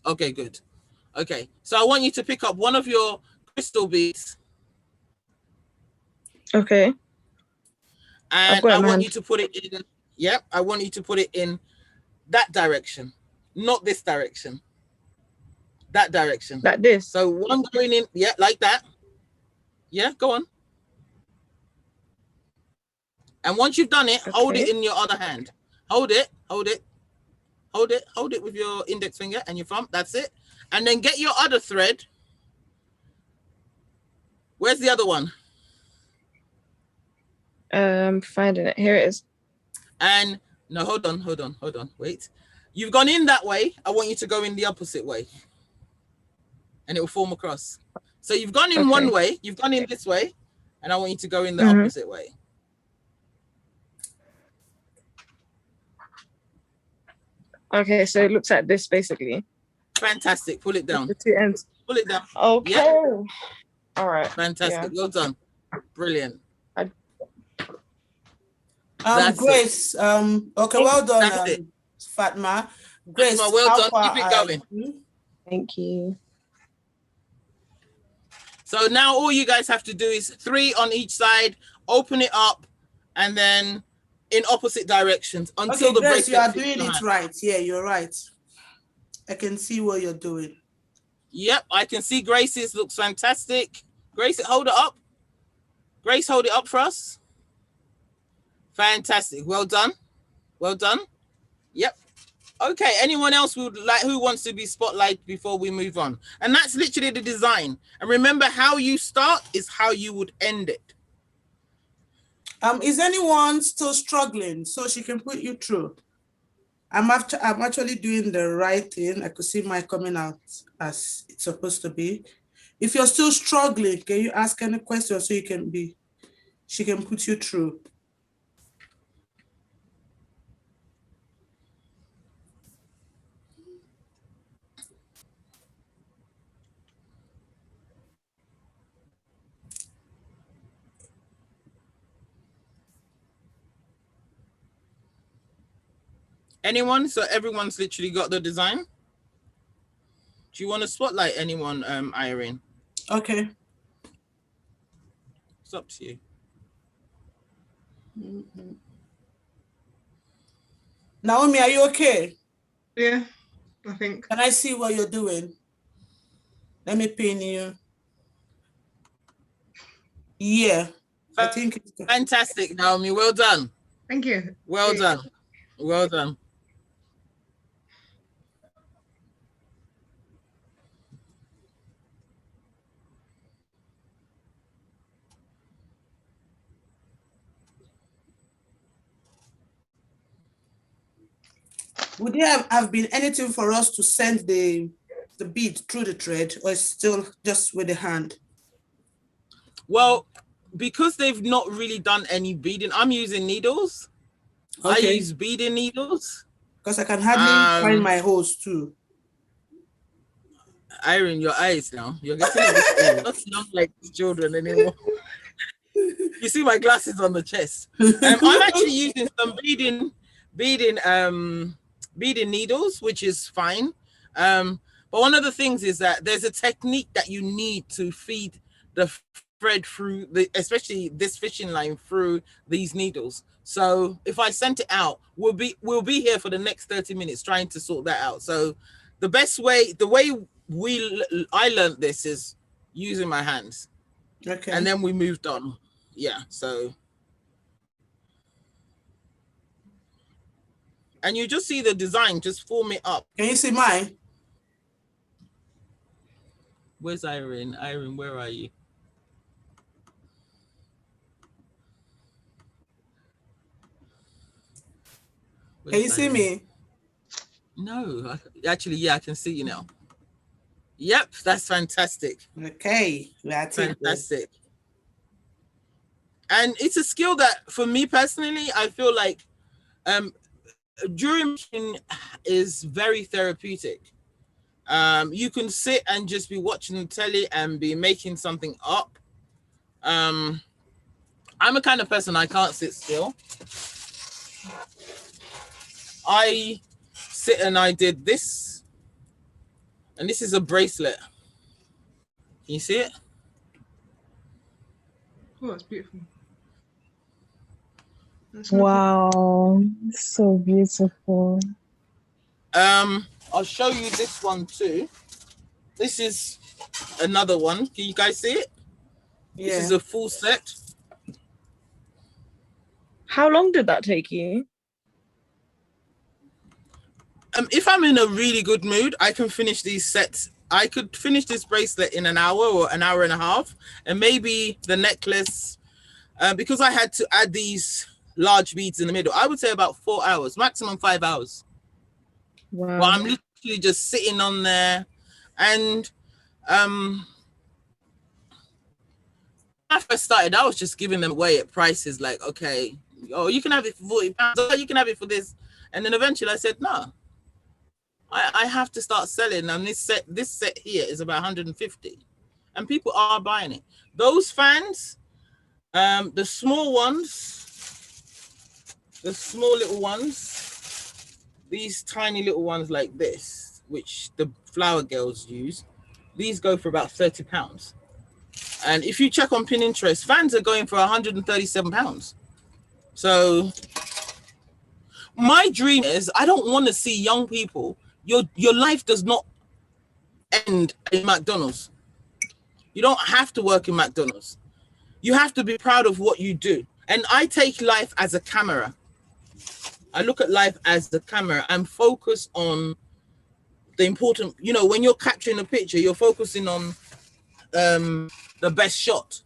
Okay, good. Okay, so I want you to pick up one of your crystal beads. Okay. And I want you to put it in, I want you to put it in that direction, not this direction. That direction. Like this? So one going in, like that. Yeah, go on. And once you've done it, hold it in your other hand. Hold it with your index finger and your thumb. That's it. And then get your other thread Where's the other one? Finding it. Here it is. And no, hold on. Wait. You've gone in that way. I want you to go in the opposite way. And it will form across. So you've gone in one way, you've gone in this way, and I want you to go in the opposite way. Okay, so it looks like this basically. Fantastic. Pull it down. The two ends. Pull it down. Okay. Yeah. All right. Fantastic. Well done. Brilliant. Grace. Okay, well done, Fatma. Grace, Fatma, well done. Keep it going. Thank you. So now all you guys have to do is 3 on each side, open it up, and then in opposite directions until the Grace, bracelet you are fits doing your it hand. right. Yeah, you're right. I can see what you're doing. Yep, I can see Grace's looks fantastic. Grace, hold it up. Grace, hold it up for us. Fantastic. Well done. Well done. Yep. Okay, anyone else who wants to be spotlighted before we move on? And that's literally the design. And remember, how you start is how you would end it. Is anyone still struggling so she can put you through? I'm actually doing the right thing. I could see mine coming out as it's supposed to be. If you're still struggling, can you ask any question so she can put you through? Anyone? So everyone's literally got the design. Do you want to spotlight anyone, Irene? Okay. It's up to you. Naomi, are you okay? Yeah, I think. Can I see what you're doing? Let me pin you. Yeah, I think it's fantastic, Naomi. Well done. Thank you. Well done. Well done. Would there have been anything for us to send the bead through the thread, or it's still just with the hand? Well, because they've not really done any beading, I'm using needles. Okay. I use beading needles. Because I can hardly find my hose too. Irene, your eyes now. You're getting a bit old. Not like children anymore. You see my glasses on the chest. I'm actually using some beading needles, which is fine. But one of the things is that there's a technique that you need to feed the thread through especially this fishing line through these needles. So if I sent it out, we'll be here for the next 30 minutes trying to sort that out. So the way I learned this is using my hands. Okay. And then we moved on. Yeah, so. And you just see the design, just form it up. Can you see mine? Where's Irene? Irene, where are you? Can you see me? No, actually, yeah, I can see you now. Yep, that's fantastic. Okay, that's fantastic. And it's a skill that, for me personally, I feel like during is very therapeutic. You can sit and just be watching the telly and be making something up. I'm a kind of person, I can't sit still. I sit and I did this, and this is a bracelet. Can you see it? Oh, that's beautiful. Wow, so beautiful. I'll show you this one too. This is another one. Can you guys see it? Yeah. This is a full set. How long did that take you? If I'm in a really good mood, I can finish these sets I could finish this bracelet in an hour or an hour and a half, and maybe the necklace, because I had to add these large beads in the middle, I would say about 4 hours, maximum 5 hours. Wow. Well, I'm literally just sitting on there. And when I first started, I was just giving them away at prices like, okay, oh, you can have it for 40 pounds, oh, you can have it for this. And then eventually I said, no, I have to start selling. And this set here is about 150, and people are buying it. Those fans, the small ones, the small little ones, these tiny little ones like this, which the flower girls use, these go for about 30 pounds. And if you check on Pinterest, fans are going for 137 pounds. So my dream is, I don't want to see young people, your life does not end in McDonald's. You don't have to work in McDonald's. You have to be proud of what you do. And I take life as a camera. I look at life as the camera and focus on the important, you know, when you're capturing a picture, you're focusing on the best shot.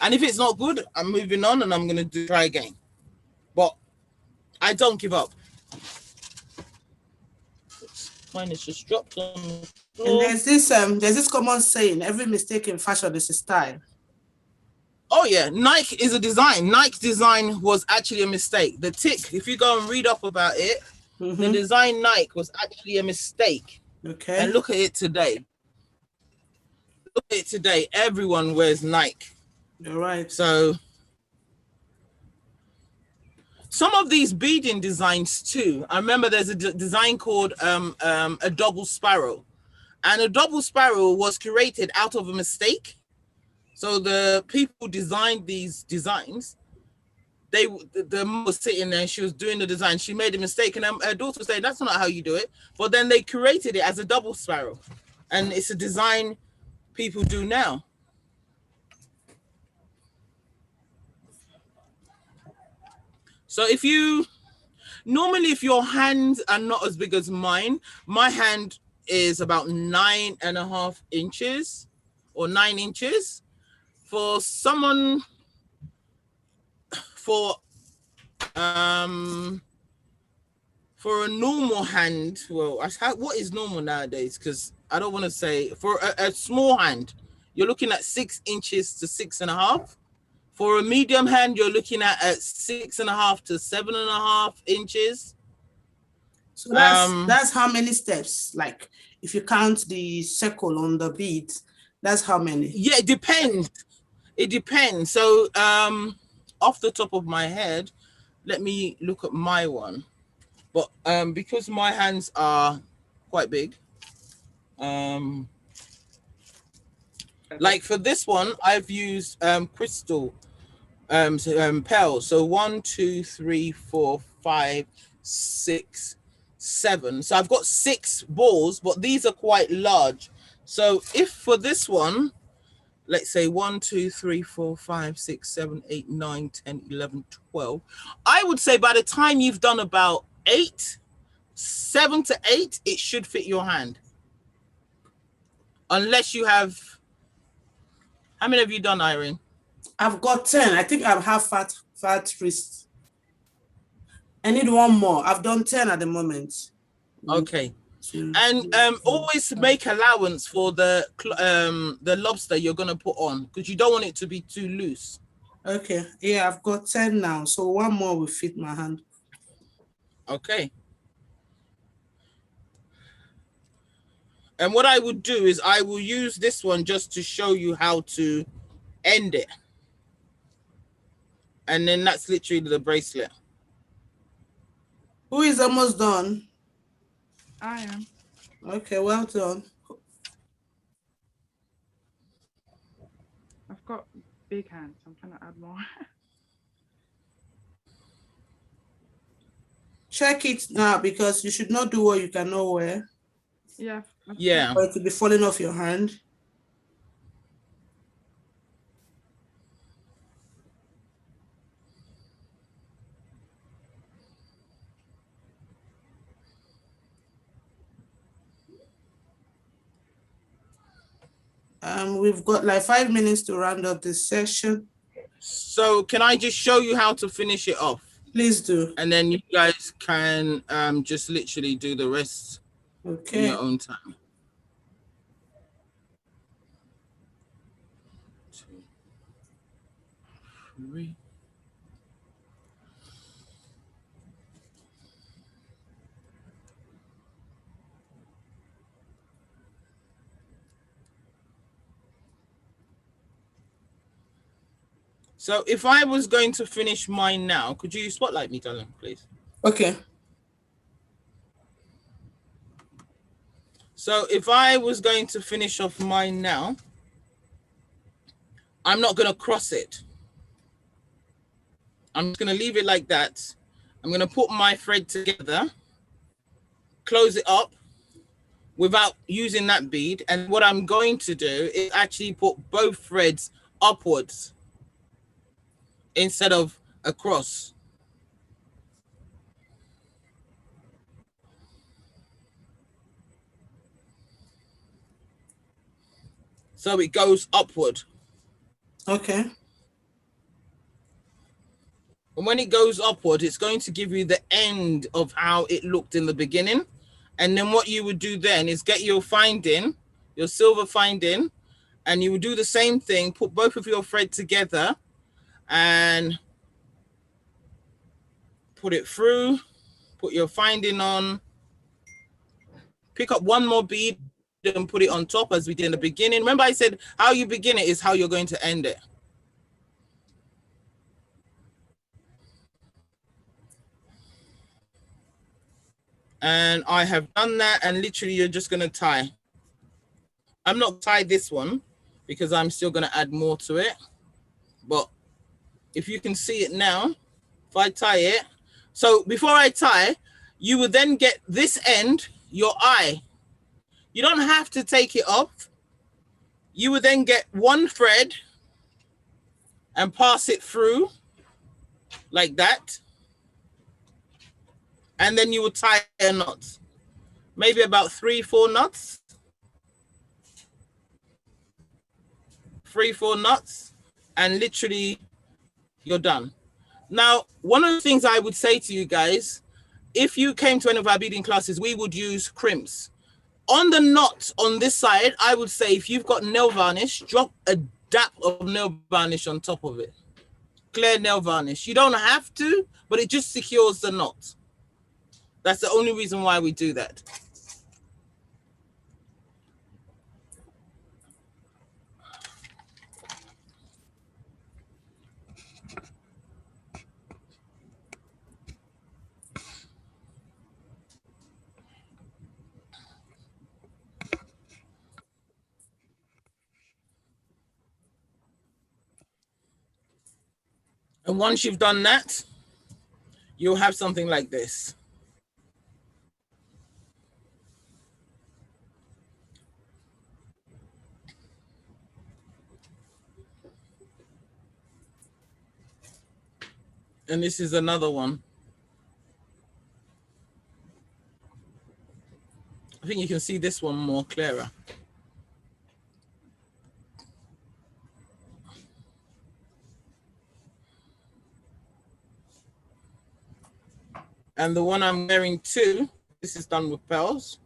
And if it's not good, I'm moving on and I'm going to try again. But I don't give up. Mine is just dropped on the floor. And there's this common saying, every mistake in fashion is a style. Oh yeah, Nike is a design. Nike's design was actually a mistake. The tick, if you go and read up about it, the design Nike was actually a mistake. Okay. And look at it today. Look at it today. Everyone wears Nike. You're right. So some of these beading designs too. I remember there's a design called a double sparrow. And a double sparrow was created out of a mistake. So the people who designed these designs, the mom was sitting there and she was doing the design. She made a mistake and her daughter was saying, that's not how you do it. But then they created it as a double sparrow. And it's a design people do now. So if your hands are not as big as mine, my hand is about 9.5 inches or 9 inches. For someone, for a normal hand, well, what is normal nowadays? Because I don't want to say, for a small hand, you're looking at 6 inches to 6.5. For a medium hand, you're looking at 6.5 to 7.5 inches. So that's how many steps? Like if you count the circle on the bead, that's how many? Yeah, it depends. It depends. So off the top of my head, let me look at my one. But because my hands are quite big, like for this one, I've used crystal pearls. So 1, 2, 3, 4, 5, 6, 7. So I've got 6 balls, but these are quite large. So if for this one, let's say 1, 2, 3, 4, 5, 6, 7, 8, 9, 10, 11, 12. I would say by the time you've done about 7 to 8, it should fit your hand. Unless you have, how many have you done, Irene? I've got 10. I think I have fat wrists. I need one more. I've done 10 at the moment. Okay. And always make allowance for the lobster you're gonna put on, because you don't want it to be too loose. Okay. Yeah, I've got 10 now. So one more will fit my hand. Okay. And what I would do is I will use this one just to show you how to end it. And then that's literally the bracelet. Who is almost done? I am. Okay, well done. I've got big hands. I'm trying to add more. Check it now, because you should not do what you cannot wear. Yeah. Yeah. Or it could be falling off your hand. We've got like 5 minutes to round up this session. So can I just show you how to finish it off? Please do. And then you guys can just literally do the rest in your own time. 2, 3. So if I was going to finish mine now, could you spotlight me, darling, please? Okay. So if I was going to finish off mine now, I'm not going to cross it. I'm just going to leave it like that. I'm going to put my thread together, close it up without using that bead. And what I'm going to do is actually put both threads upwards instead of across. So it goes upward. Okay. And when it goes upward, it's going to give you the end of how it looked in the beginning. And then what you would do then is get your finding, your silver finding, and you would do the same thing, put both of your thread together and put it through, put your finding on, pick up one more bead and put it on top as we did in the beginning. Remember I said how you begin it is how you're going to end it. And I have done that, and literally you're just going to tie. I'm not tie this one because I'm still going to add more to it. But if you can see it now, if I tie it, so before I tie, you will then get this end, your eye. You don't have to take it off. You will then get one thread and pass it through like that. And then you will tie a knot, maybe about 3-4 knots. 3-4 knots, and literally you're done. Now, one of the things I would say to you guys, if you came to any of our beading classes, we would use crimps. On the knot on this side, I would say if you've got nail varnish, drop a dab of nail varnish on top of it. Clear nail varnish. You don't have to, but it just secures the knot. That's the only reason why we do that. And once you've done that, you'll have something like this. And this is another one. I think you can see this one more clearer. And the one I'm wearing too, this is done with pearls.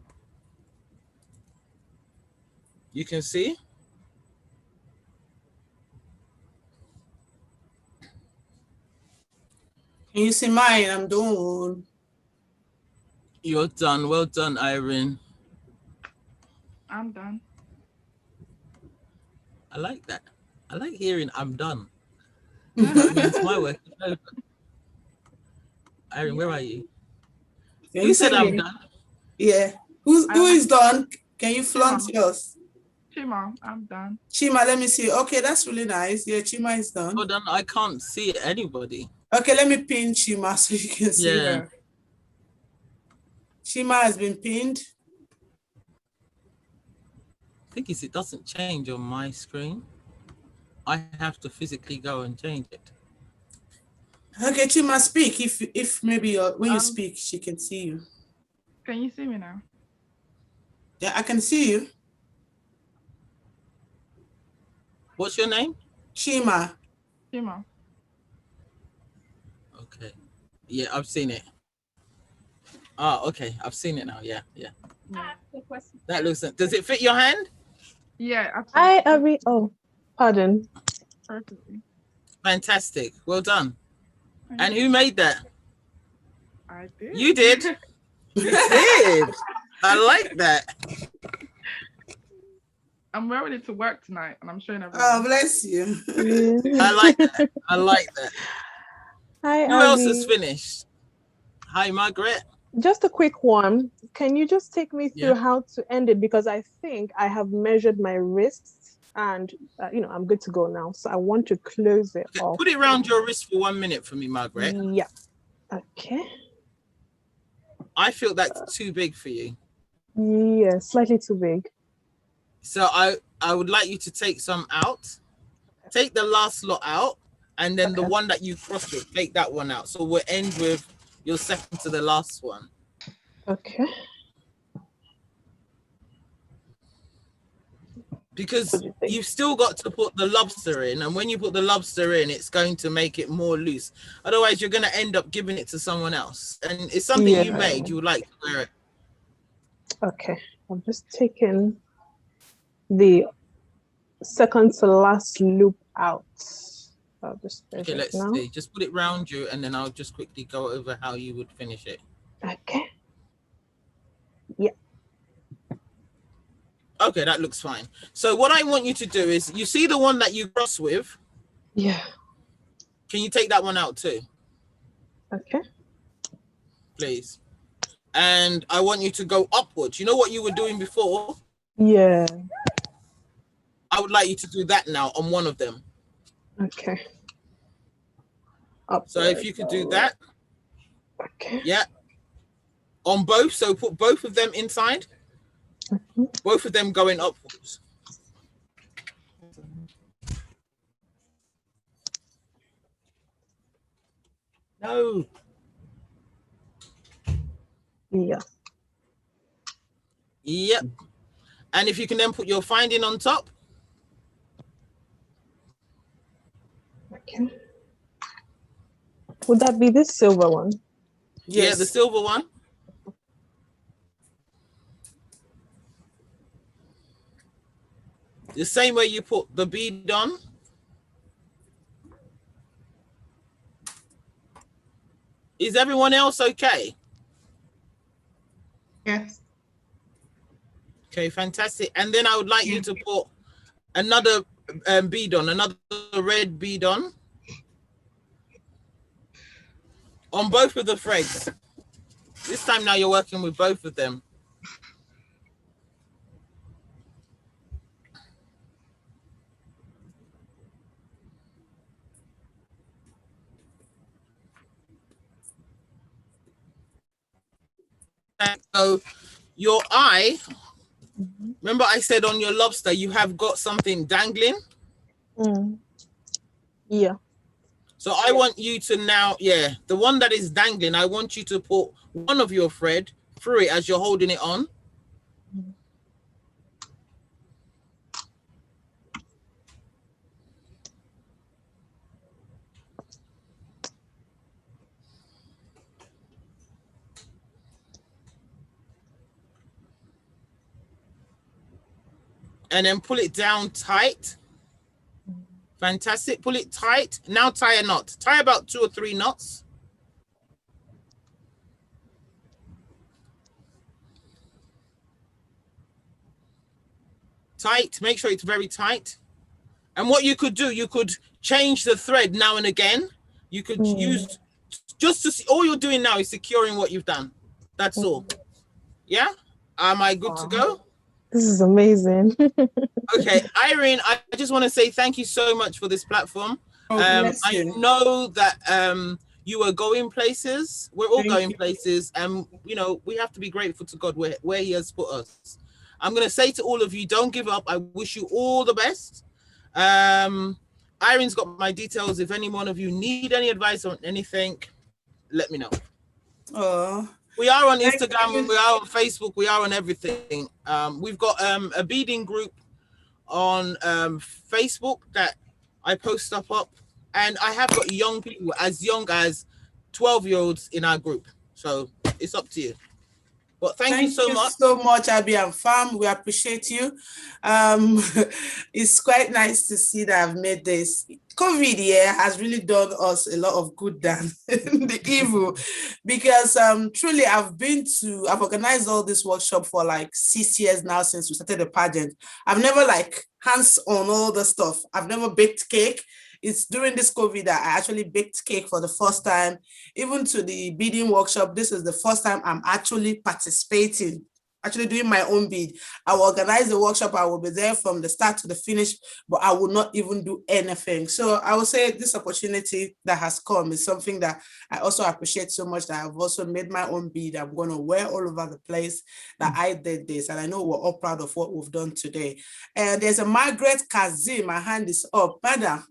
You can see. Can you see mine? I'm done. You're done. Well done, Irene. I'm done. I like that. I like hearing I'm done. That means my work is over. Irene, where are you? Can Who you said see I'm me? done? Yeah. Who is done? Can you flaunt yours? Chima, I'm done. Chima, let me see. Okay, that's really nice. Yeah, Chima is done. Hold on, I can't see anybody. Okay, let me pin Chima so you can see Yeah. her. Chima has been pinned. I think it doesn't change on my screen. I have to physically go and change it. Okay, Chima, speak. If maybe when you speak, she can see you. Can you see me now? Yeah, I can see you. What's your name? Chima. Chima. Okay. Yeah, I've seen it. Oh, okay. I've seen it now. Yeah. That looks. Does it fit your hand? Yeah, I absolutely. agree. Oh, pardon. Perfectly. Fantastic. Well done. Thank And you. who made that? I did. You did. You did. I like that. I'm wearing it to work tonight, and I'm showing everyone. Oh, bless you. I like that. I like that. Hi, Who else has Abby. finished? Hi, Margaret. Just a quick one. Can you just take me through Yeah. how to end it? Because I think I have measured my wrists and, I'm good to go now. So I want to close it off. Put it around your wrist for 1 minute for me, Margaret. Yeah. Okay. I feel that's too big for you. Yeah, slightly too big. So I would like you to take some out. Take the last lot out, and then the one that you crossed with, take that one out. So we'll end with your second to the last one. Okay. Because you've still got to put the lobster in, and when you put the lobster in, it's going to make it more loose. Otherwise, you're going to end up giving it to someone else. And it's something you made, you would like to wear it. Okay. I'm just taking the second to last loop out. I'll just Okay, let's see. Just put it round you, and then I'll just quickly go over how you would finish it. Okay. Yeah. Okay, that looks fine. So what I want you to do is, you see the one that you cross with? Yeah. Can you take that one out too? Okay. Please. And I want you to go upwards. You know what you were doing before? Yeah. I would like you to do that now on one of them. Okay. Upwards. So if you could do that. Okay. Yeah. On both. So put both of them inside. Mm-hmm. Both of them going upwards. No. Yeah. Yep. And if you can then put your finding on top. Okay. Would that be this silver one? Yes. Yeah, the silver one. The same way you put the bead on. Is everyone else okay? Yes. Okay, fantastic. And then I would like you to put another bead on, another red bead on both of the threads. This time now you're working with both of them. And so your eye, remember I said on your lobster, you have got something dangling? Yeah. So I want you to now, the one that is dangling, I want you to put one of your thread through it as you're holding it on. And then pull it down tight. Fantastic. Pull it tight. Now tie a knot. Tie about 2 or 3 knots. Tight. Make sure it's very tight. And what you could do, you could change the thread now and again. You could use, just to see, all you're doing now is securing what you've done. That's all. Yeah? Am I good to go? This is amazing. Okay, Irene, I just want to say thank you so much for this platform. I know that you are going places. We're all going places, and we have to be grateful to God where He has put us. I'm going to say to all of you, don't give up. I wish you all the best. Irene's got my details. If any one of you need any advice on anything, let me know. We are on Instagram, we are on Facebook, we are on everything. We've got a beading group on Facebook that I post stuff up, and I have got young people as young as 12-year-olds in our group. So it's up to you. But thank you so much. so much, Abby and Fam. We appreciate you. It's quite nice to see that I've made this. COVID has really done us a lot of good than the evil, because truly I've organized all this workshop for like 6 years now since we started the pageant. I've never like hands on all the stuff. I've never baked cake. It's during this COVID that I actually baked cake for the first time. Even to the beading workshop, this is the first time I'm actually participating, actually doing my own bead. I will organize the workshop. I will be there from the start to the finish, but I will not even do anything. So I would say this opportunity that has come is something that I also appreciate so much, that I've also made my own bead. I'm going to wear all over the place that I did this. And I know we're all proud of what we've done today. And there's a Margaret Kazim. My hand is up. Madam,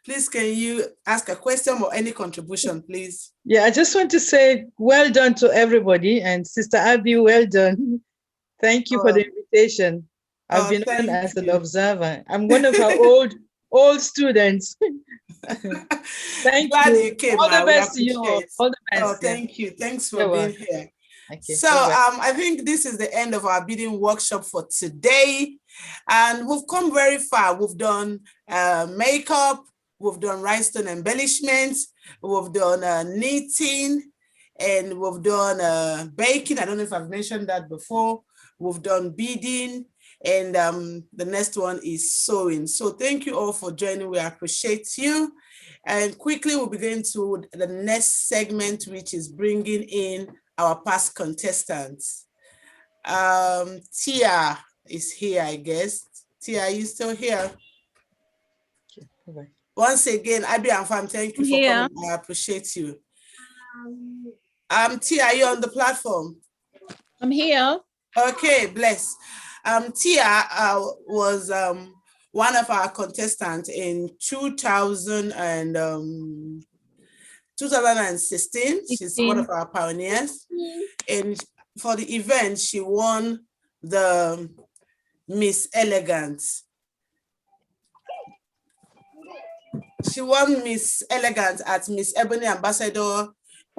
please, can you ask a question or any contribution, please? Yeah, I just want to say well done to everybody, and Sister Abby, well done. Thank you for the invitation. I've been on as an observer. I'm one of our old students. Thank Glad you. you came. All the best to you all. All the best. Oh, thank you. Thanks for You're being welcome. here. Okay. So I think this is the end of our beading workshop for today. And we've come very far. We've done makeup, we've done rhinestone embellishments, we've done knitting, and we've done baking. I don't know if I've mentioned that before. We've done beading, and the next one is sewing. So thank you all for joining. We appreciate you. And quickly we'll begin to the next segment, which is bringing in our past contestants. Tia is here, I guess. Tia, are you still here? Okay. Once again, Abby and Fam, thank you for coming. I appreciate you. Tia, are you on the platform? I'm here. Okay, bless. Tia was one of our contestants in 2016. She's one of our pioneers. And for the event, she won the Miss Elegance. She won Miss Elegance at Miss Ebony Ambassador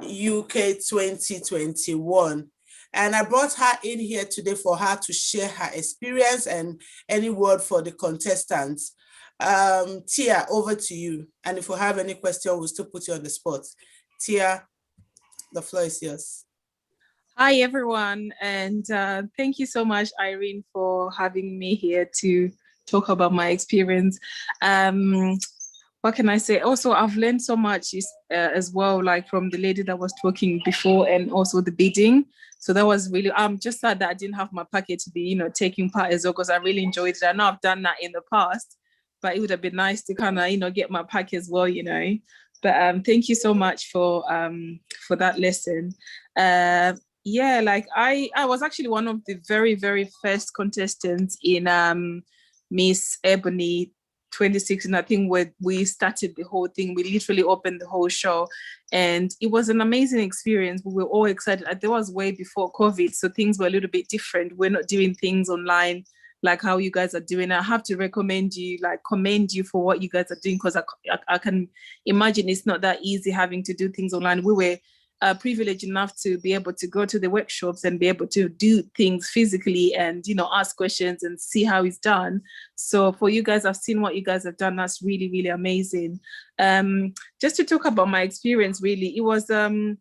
UK 2021. And I brought her in here today for her to share her experience and any word for the contestants. Tia, over to you. And if we have any question, we'll still put you on the spot. Tia, the floor is yours. Hi, everyone. And thank you so much, Irene, for having me here to talk about my experience. What can I say? Also, I've learned so much as well, like from the lady that was talking before, and also the beading. So that was really, I'm just sad that I didn't have my packet to be, taking part as well, because I really enjoyed it. I know I've done that in the past, but it would have been nice to kind of, get my pack as well, But thank you so much for that lesson. Yeah, like I was actually one of the very, very first contestants in Miss Ebony 2016, I think, where we started the whole thing. We literally opened the whole show, and it was an amazing experience. We were all excited. That was way before COVID, so things were a little bit different. We're not doing things online like how you guys are doing. I have to commend you for what you guys are doing, because I can imagine it's not that easy having to do things online. We were privileged enough to be able to go to the workshops and be able to do things physically and, ask questions and see how it's done. So for you guys, I've seen what you guys have done. That's really, really amazing. Just to talk about my experience, really, it was, like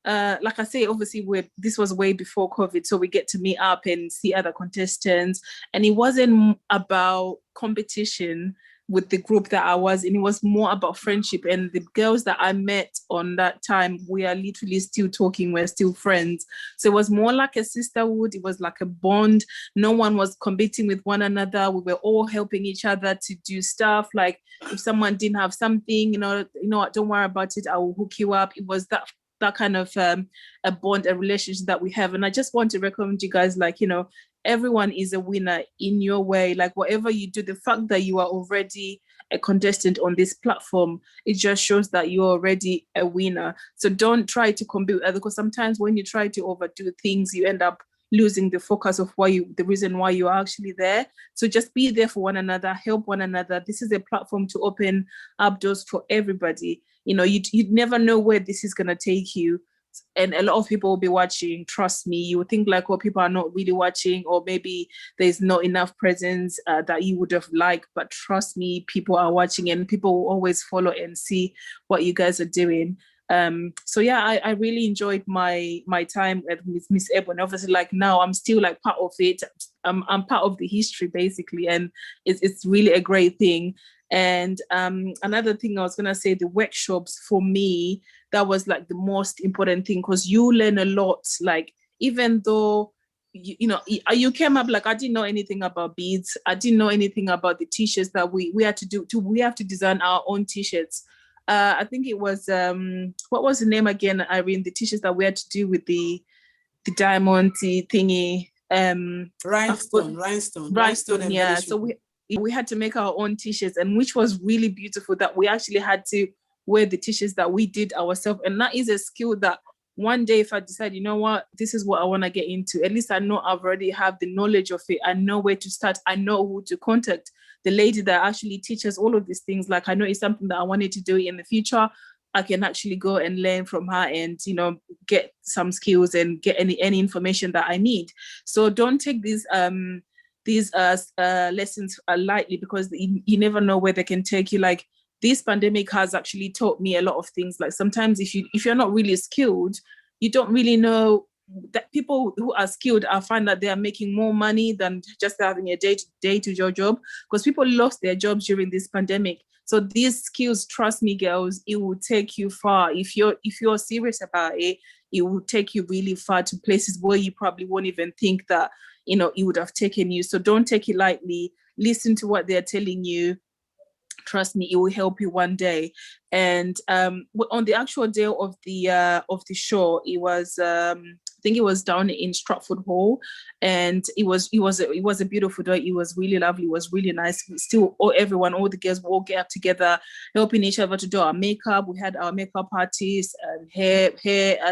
I say, obviously this was way before COVID, so we get to meet up and see other contestants, and it wasn't about competition with the group that I was in. It was more about friendship, and the girls that I met on that time, we are literally still talking, we're still friends. So it was more like a sisterhood, it was like a bond. No one was competing with one another. We were all helping each other to do stuff. Like if someone didn't have something, don't worry about it, I will hook you up. It was that kind of a bond, a relationship that we have. And I just want to recommend you guys, everyone is a winner in your way. Like whatever you do, the fact that you are already a contestant on this platform, it just shows that you're already a winner. So don't try to compete with others, because sometimes when you try to overdo things, you end up losing the focus of the reason why you are actually there. So just be there for one another, help one another. This is a platform to open up doors for everybody. You know, you'd never know where this is going to take you. And a lot of people will be watching. Trust me, you would think like, oh, people are not really watching, or maybe there's not enough presence that you would have liked. But trust me, people are watching, and people will always follow and see what you guys are doing. So yeah, I really enjoyed my time with Miss Ebony. Obviously, like now I'm still like part of it. I'm part of the history basically, and it's really a great thing. And another thing I was gonna say, the workshops for me, that was like the most important thing, because you learn a lot. Like even though you came up, like I didn't know anything about beads. I didn't know anything about the t-shirts that we had to do. We have to design our own t-shirts. I think it was what was the name again, Irene? The t-shirts that we had to do with the diamond thingy. Rhinestone. Yeah. So we had to make our own t-shirts, and which was really beautiful, that we actually had to wear the t-shirts that we did ourselves. And that is a skill that one day, if I decide, you know what, this is what I want to get into, at least I know I've already have the knowledge of it. I know where to start. I know who to contact. The lady that actually teaches all of these things, like I know it's something that I wanted to do in the future. I can actually go and learn from her and, get some skills and get any information that I need. So don't take these lessons lightly, because you never know where they can take you. Like this pandemic has actually taught me a lot of things. Like sometimes if you're not really skilled, you don't really know that people who are skilled, I find that they are making more money than just having a day-to-day job, because people lost their jobs during this pandemic. So these skills, trust me, girls, it will take you far. If you're serious about it, it will take you really far, to places where you probably won't even think that, it would have taken you. So don't take it lightly. Listen to what they're telling you. Trust me, it will help you one day. And on the actual day of the show, it was I think it was down in Stratford Hall, and it was a beautiful day. It was really lovely. It was really nice. Still, all the girls will all get up together, helping each other to do our makeup. We had our makeup artists and hair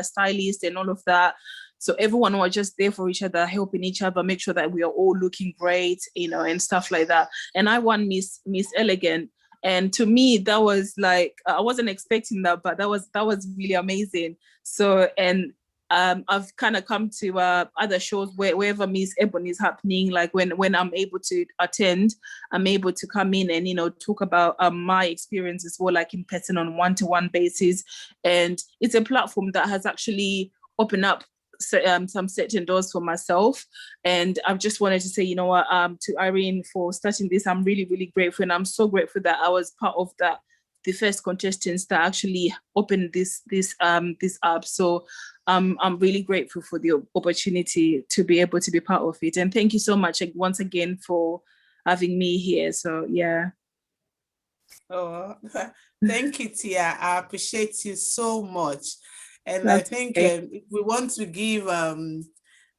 stylists and all of that. So everyone was just there for each other, helping each other, make sure that we are all looking great, and stuff like that. And I won Miss Elegant. And to me, that was like, I wasn't expecting that, but that was really amazing. So, and I've kind of come to other shows wherever Miss Ebony is happening, like when I'm able to attend, I'm able to come in and, talk about my experience as well, like in person on one-to-one basis. And it's a platform that has actually opened up some certain doors for myself. And I've just wanted to say, to Irene for starting this, I'm really, really grateful. And I'm so grateful that I was part of the first contestants that actually opened this app. So I'm really grateful for the opportunity to be able to be part of it. And thank you so much once again for having me here. So yeah. Oh, thank you, Tia. I appreciate you so much. And That's I think okay. if we want to give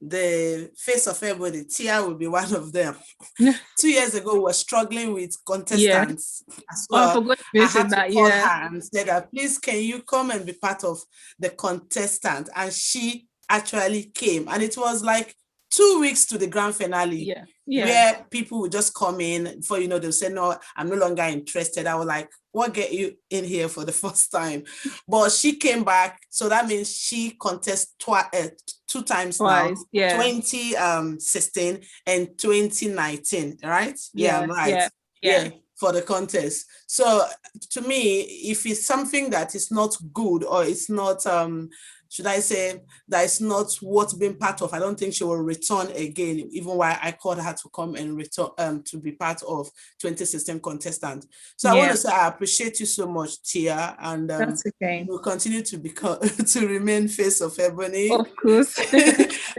the face of everybody, Tia will be one of them. 2 years ago, we were struggling with contestants as well. I forgot to I mention had to that, call yeah. her and said, please, can you come and be part of the contestant? And she actually came. And it was like 2 weeks to the grand finale, where people would just come in for, they'll say, no, I'm no longer interested. I was like, what get you in here for the first time? But she came back. So that means she contested 2 times Twice, now, yeah. 2016 and 2019, right? Yeah, I'm right. yeah. For the contest. So to me, if it's something that is not good, or it's not, should I say, that is not what's been part of, I don't think she will return again, even while I called her to come and return to be part of 2016 contestant. So I want to say I appreciate you so much, Tia, and that's okay. we'll continue to to remain face of Ebony. Of course.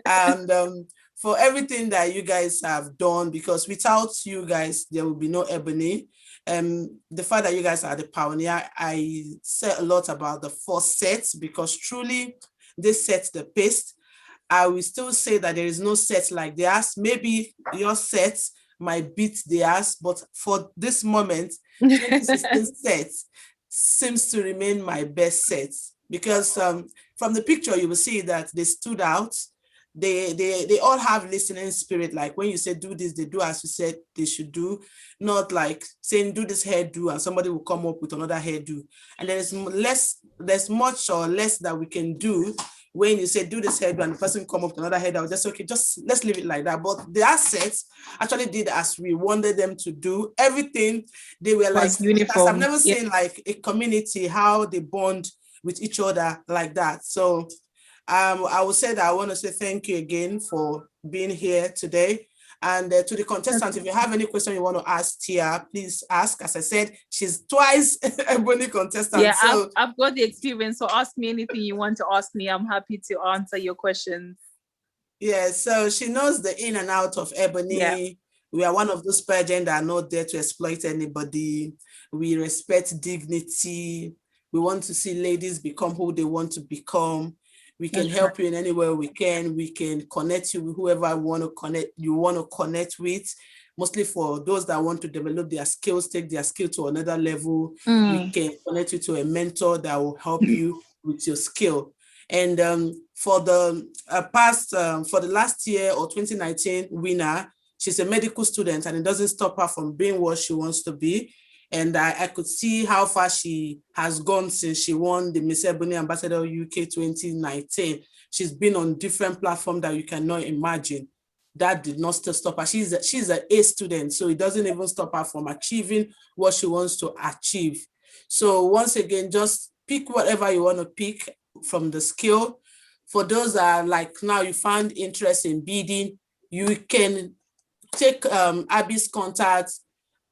And for everything that you guys have done, because without you guys, there will be no Ebony. The fact that you guys are the pioneer, I said a lot about the first set, because truly they set the pace. I will still say that there is no set like theirs. Maybe your set might beat theirs, but for this moment, 2016 set seems to remain my best set, because from the picture you will see that they stood out. they all have listening spirit. Like when you say do this, they do as you said they should do, not like saying do this hairdo and somebody will come up with another hairdo. And there's much or less that we can do when you say do this hairdo and the person come up with another hairdo. Just okay, just let's leave it like that. But the assets actually did as we wanted them to do. Everything they were like uniform. I've never seen like a community how they bond with each other like that. So I would say that I want to say thank you again for being here today. And to the contestants, if you have any question you want to ask Tia, please ask. As I said, she's twice Ebony contestant. Yeah, so I've got the experience. So ask me anything you want to ask me. I'm happy to answer your questions. Yeah, so she knows the in and out of Ebony. Yeah. We are one of those pageants that are not there to exploit anybody. We respect dignity. We want to see ladies become who they want to become. We can help you in any way we can. We can connect you with whoever you want to connect with, mostly for those that want to develop their skills, take their skill to another level. We can connect you to a mentor that will help you with your skill. And for the for the last year or 2019 winner, she's a medical student and it doesn't stop her from being what she wants to be. And I could see how far she has gone since she won the Miss Ebony Ambassador UK 2019. She's been on different platforms that you cannot imagine. That did not still stop her. She's an A student, so it doesn't even stop her from achieving what she wants to achieve. So once again, just pick whatever you want to pick from the skill. For those that are like now you found interest in beading, you can take Abby's contacts,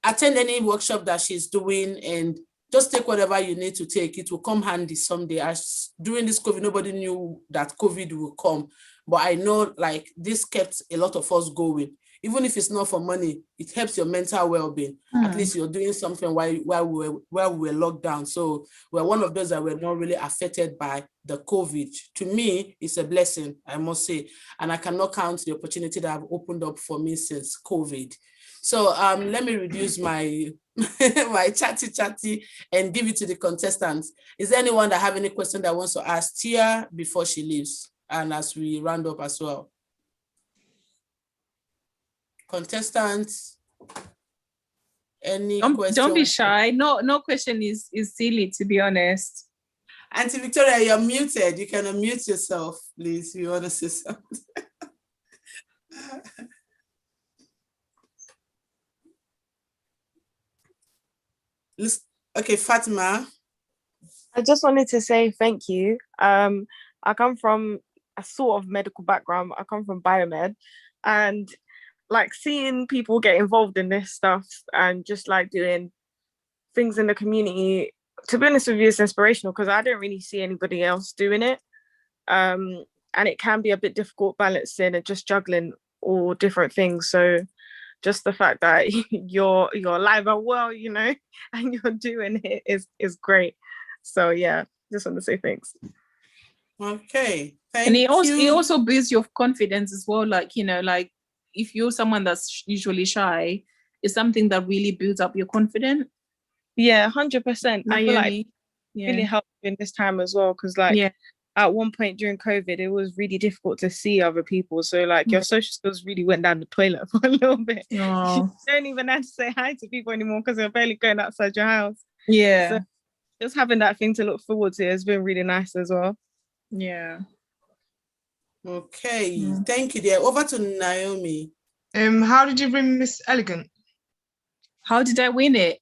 attend any workshop that she's doing, and just take whatever you need to take. It will come handy someday. As during this COVID, nobody knew that COVID will come. But I know like this kept a lot of us going. Even if it's not for money, it helps your mental well-being. At least you're doing something while we were locked down. So we're one of those that were not really affected by the COVID. To me, it's a blessing, I must say. And I cannot count the opportunity that have opened up for me since COVID. So let me reduce my my chatty and give it to the contestants. Is there anyone that have any question that wants to ask Tia before she leaves? And as we round up as well. Contestants, any question? Don't be shy. No question is silly, to be honest. Auntie Victoria, you're muted. You can unmute yourself, please, if you want to say something. Okay, Fatima. I just wanted to say thank you. I come from a sort of medical background. I come from biomed, and like seeing people get involved in this stuff and just like doing things in the community, to be honest with you, it's inspirational because I don't really see anybody else doing it. And it can be a bit difficult balancing and just juggling all different things. So just the fact that you're alive and well, you know, and you're doing it is great. So yeah, just want to say thanks. Okay, thank you. It also builds your confidence as well. Like, you know, like if you're someone that's usually shy, it's something that really builds up your confidence. Yeah, 100%. I feel like really helped in this time as well, because like at one point during COVID, it was really difficult to see other people. So like your social skills really went down the toilet for a little bit. You don't even have to say hi to people anymore because you're barely going outside your house. Yeah. So just having that thing to look forward to has been really nice as well. Yeah. Okay, thank you, dear. Over to Naomi. How did you win Miss Elegant? How did I win it?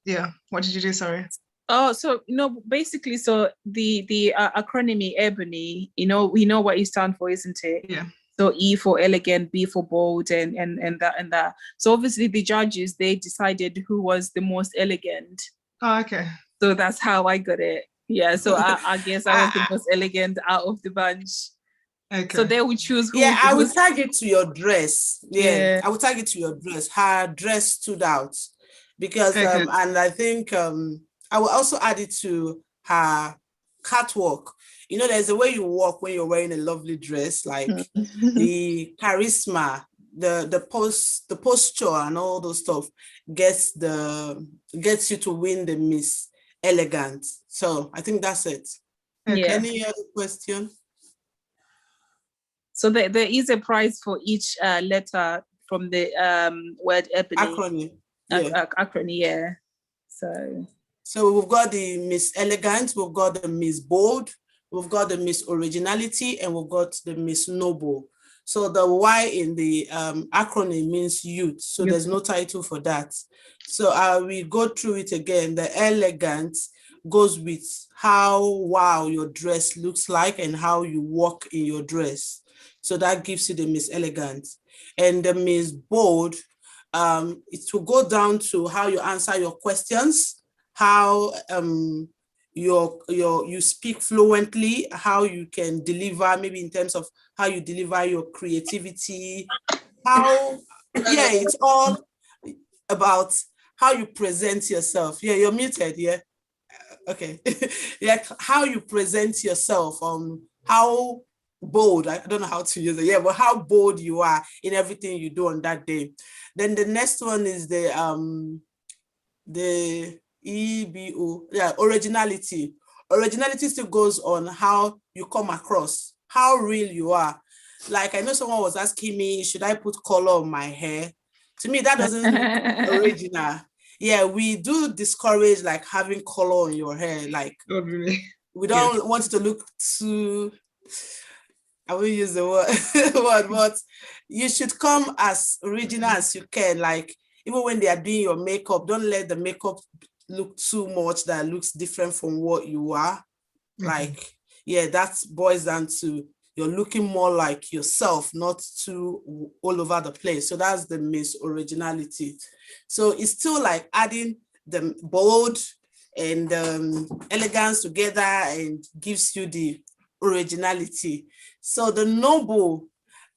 Yeah, what did you do? Sorry. Oh, so basically, so the acronym Ebony, we know what it stands for, isn't it? Yeah. So E for elegant, B for bold, and that. So obviously the judges, they decided who was the most elegant. Oh, okay. So that's how I got it. Yeah. So I guess I was the most elegant out of the bunch. Okay. So they would choose who. Yeah, I would tag it to your dress. Yeah. I would tag it to your dress. Her dress stood out because, and I think I will also add it to her catwalk. You know, there's a way you walk when you're wearing a lovely dress, like the charisma, the posture and all those stuff gets you to win the Miss Elegant. So I think that's it. Yeah. Any other question? So there is a prize for each letter from the word ebony. Acronym. Yeah. Acronym, yeah. So we've got the Miss Elegant, we've got the Miss Bold, we've got the Miss Originality, and we've got the Miss Noble. So the Y in the acronym means youth. So there's no title for that. So I will go through it again. The Elegant goes with how wow your dress looks like and how you walk in your dress. So that gives you the Miss Elegant. And the Miss Bold, it will go down to how you answer your questions, how you speak fluently, how you can deliver, maybe in terms of how you deliver your creativity, how, yeah, it's all about how you present yourself. Yeah, you're muted, yeah. Okay. Yeah, how you present yourself, how bold, I don't know how to use it, yeah, but how bold you are in everything you do on that day. Then the next one is the EBO, yeah, originality. Originality still goes on how you come across, how real you are. Like I know someone was asking me, should I put color on my hair? To me, that doesn't look original. Yeah, we do discourage like having color on your hair. Like we don't want it to look too, I will use the word, but you should come as original as you can. Like even when they are doing your makeup, don't let the makeup look too much that looks different from what you are. Like, yeah, that boils down to you're looking more like yourself, not too all over the place. So that's the Miss Originality. So it's still like adding the bold and elegance together and gives you the originality. So the Noble,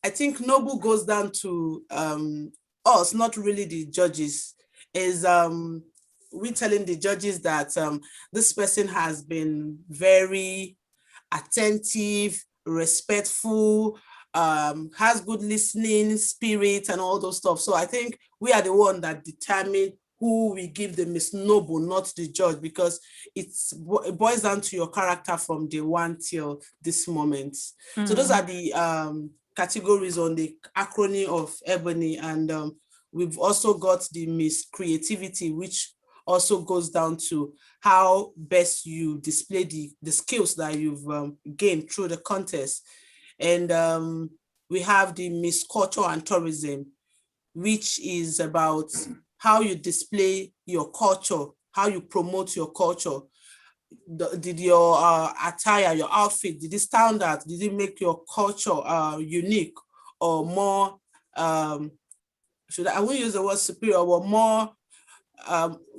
I think Noble goes down to us, not really the judges, is we telling the judges that this person has been very attentive, respectful, has good listening spirit and all those stuff. So I think we are the one that determine who we give the Miss Noble, not the judge, because it boils down to your character from day one till this moment. So those are the categories on the acronym of Ebony. And we've also got the Miss Creativity, which also goes down to how best you display the skills that you've gained through the contest. And we have the Miss Culture and Tourism, which is about how you display your culture, how you promote your culture. Did your attire, your outfit, did it stand out? Did it make your culture unique or more, I won't use the word superior, or more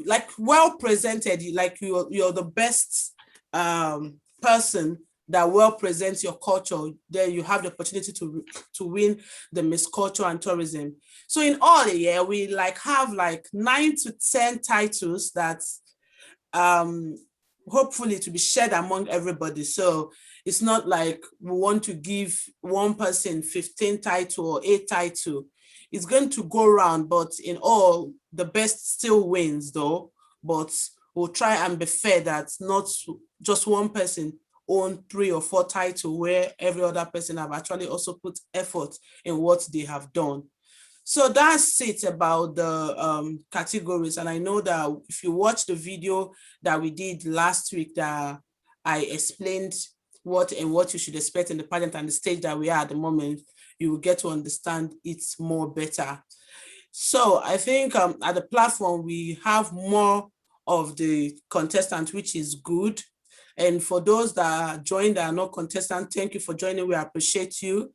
like well presented, like you're the best person that well presents your culture, then you have the opportunity to win the Miss Culture and Tourism. So in all the year, we like have like 9 to 10 titles that hopefully to be shared among everybody. So it's not like we want to give one person 15 title or 8 title. It's going to go around, but in all, the best still wins though. But we'll try and be fair that not just one person own 3 or 4 titles where every other person have actually also put effort in what they have done. So that's it about the categories. And I know that if you watch the video that we did last week, that I explained what you should expect in the pageant and the stage that we are at the moment, you will get to understand it more better. So I think at the platform, we have more of the contestants, which is good. And for those that joined that are not contestants, thank you for joining. We appreciate you.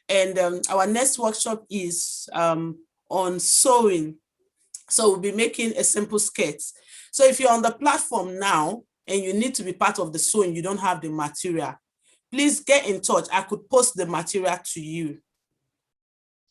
And our next workshop is on sewing. So we'll be making a simple skirt. So if you're on the platform now and you need to be part of the sewing, you don't have the material, please get in touch. I could post the material to you.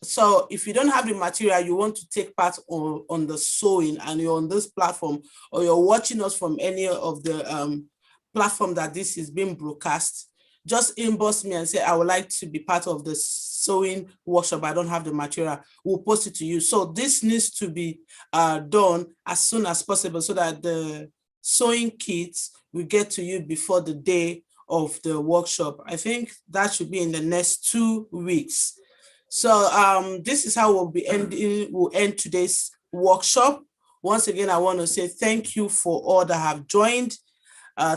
So if you don't have the material, you want to take part on the sewing and you're on this platform, or you're watching us from any of the platform that this is being broadcast, just inbox me and say, I would like to be part of the sewing workshop. I don't have the material. We'll post it to you. So this needs to be done as soon as possible so that the sewing kits will get to you before the day of the workshop. I think that should be in the next 2 weeks. So this is how we'll end today's workshop. Once again, I want to say thank you for all that have joined.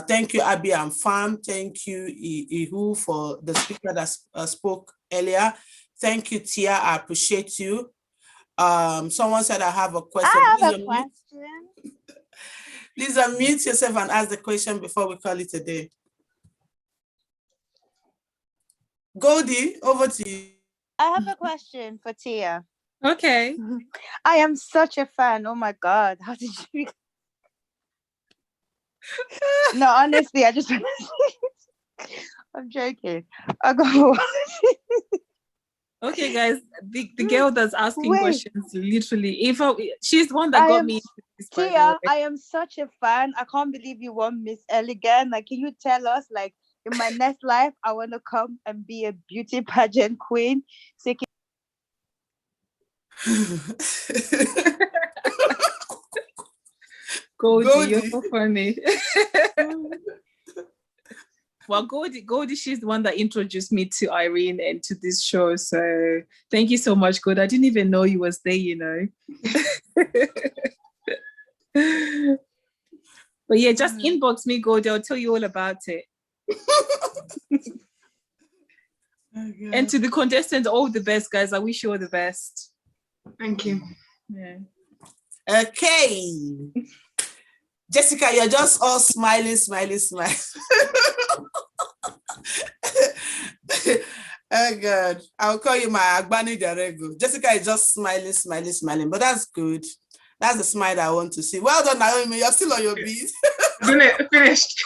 Thank you, Abby and Fam. Thank you, Ihu, for the speaker that spoke earlier. Thank you, Tia. I appreciate you. Someone said I have a question. I have a question. Please unmute yourself and ask the question before we call it a day. Goldie, over to you. I have a question for Tia. Okay. I am such a fan. Oh my God. How did you? No, honestly, I just I'm joking. I go. Okay, guys, the girl that's asking questions, literally, she's the one that got me. Tia, I am such a fan. I can't believe you won Miss Elegant. Like, can you tell us, like, in my next life, I want to come and be a beauty pageant queen. So Goldie, you're so funny. Well, Goldie, she's the one that introduced me to Irene and to this show. So thank you so much, Goldie. I didn't even know you was there, you know. But yeah, just inbox me, Goldie. I'll tell you all about it. And to the contestants, all the best, guys. I wish you all the best. Thank you. Yeah. Okay. Jessica, you're just all smiling. Oh God, I'll call you my Agbani Darego. Jessica is just smiling, but that's good. That's the smile I want to see. Well done, Naomi. You're still on your beat. Finished.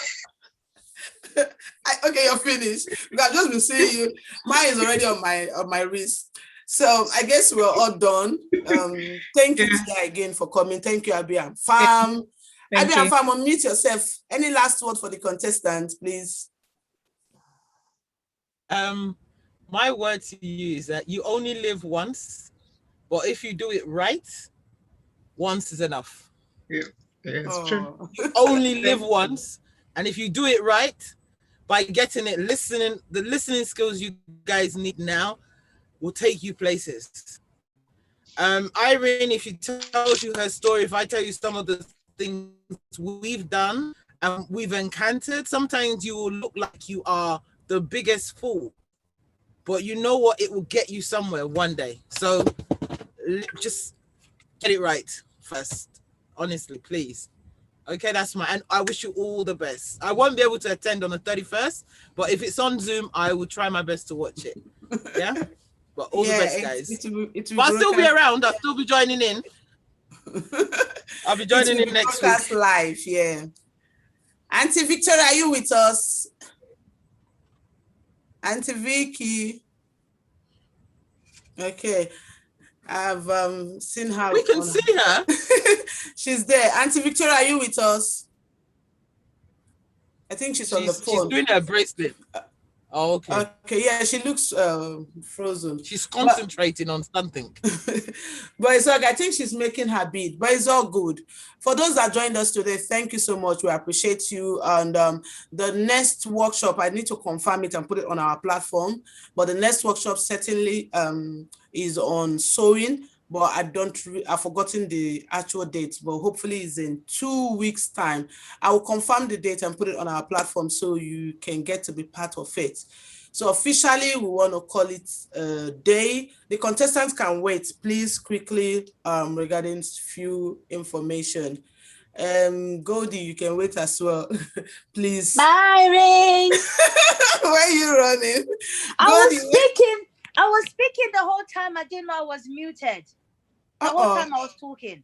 Okay, you're finished. I've just been seeing you. Mine is already on my wrist. So I guess we're all done. Thank you, Tia, again for coming. Thank you, Abby and Fam. Abby and Fam, unmute yourself. Any last word for the contestants, please? My word to you is that you only live once, but if you do it right, once is enough. Yeah, it's true. You only live once, and if you do it right, by getting it, the listening skills you guys need now will take you places. Irene, if she tells you her story, if I tell you some of the things we've done and we've encountered, sometimes you will look like you are the biggest fool, but you know what? It will get you somewhere one day. So just get it right first. Honestly, please. Okay, and I wish you all the best. I won't be able to attend on the 31st, but if it's on Zoom, I will try my best to watch it. Yeah? But all the best, guys. But I'll still be around. I'll still be joining in. I'll be joining in next week. Live, yeah. Auntie Victoria, are you with us? Auntie Vicky. Okay. I've seen her. We can see her. She's there. Auntie Victoria, are you with us? I think she's on the phone. She's doing her bracelet. Oh, okay. Okay, yeah, she looks frozen. She's concentrating on something. But it's okay. I think she's making her bead, but it's all good. For those that joined us today, thank you so much. We appreciate you. And the next workshop, I need to confirm it and put it on our platform. But the next workshop certainly is on sewing. But I've forgotten the actual date, but hopefully it's in 2 weeks' time. I will confirm the date and put it on our platform so you can get to be part of it. So officially, we want to call it a day. The contestants can wait, please, quickly, regarding few information. Goldie, you can wait as well, please. Bye, Ring. Where are you running? I was speaking the whole time. I didn't know I was muted. The whole time I was talking.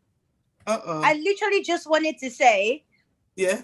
I literally just wanted to say. Yeah.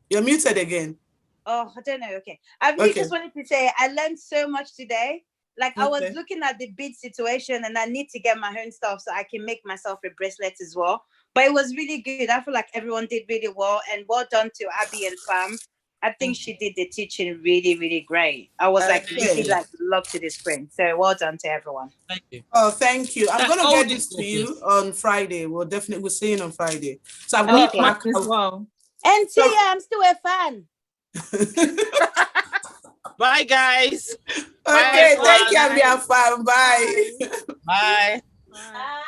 You're muted again. Oh, I don't know. Okay. I really just wanted to say I learned so much today. Like I was looking at the bead situation and I need to get my own stuff so I can make myself a bracelet as well. But it was really good. I feel like everyone did really well, and well done to Abby and Fam. I think she did the teaching really, really great. I was really love to this spring. So well done to everyone. Thank you. Oh, thank you. I'm gonna get this to you on Friday. We'll see you on Friday. So I've got Mark as well. And Tia, I'm still a fan. Bye, guys. Okay, Bye, thank you, Abby and Fam. Bye. Bye. Bye.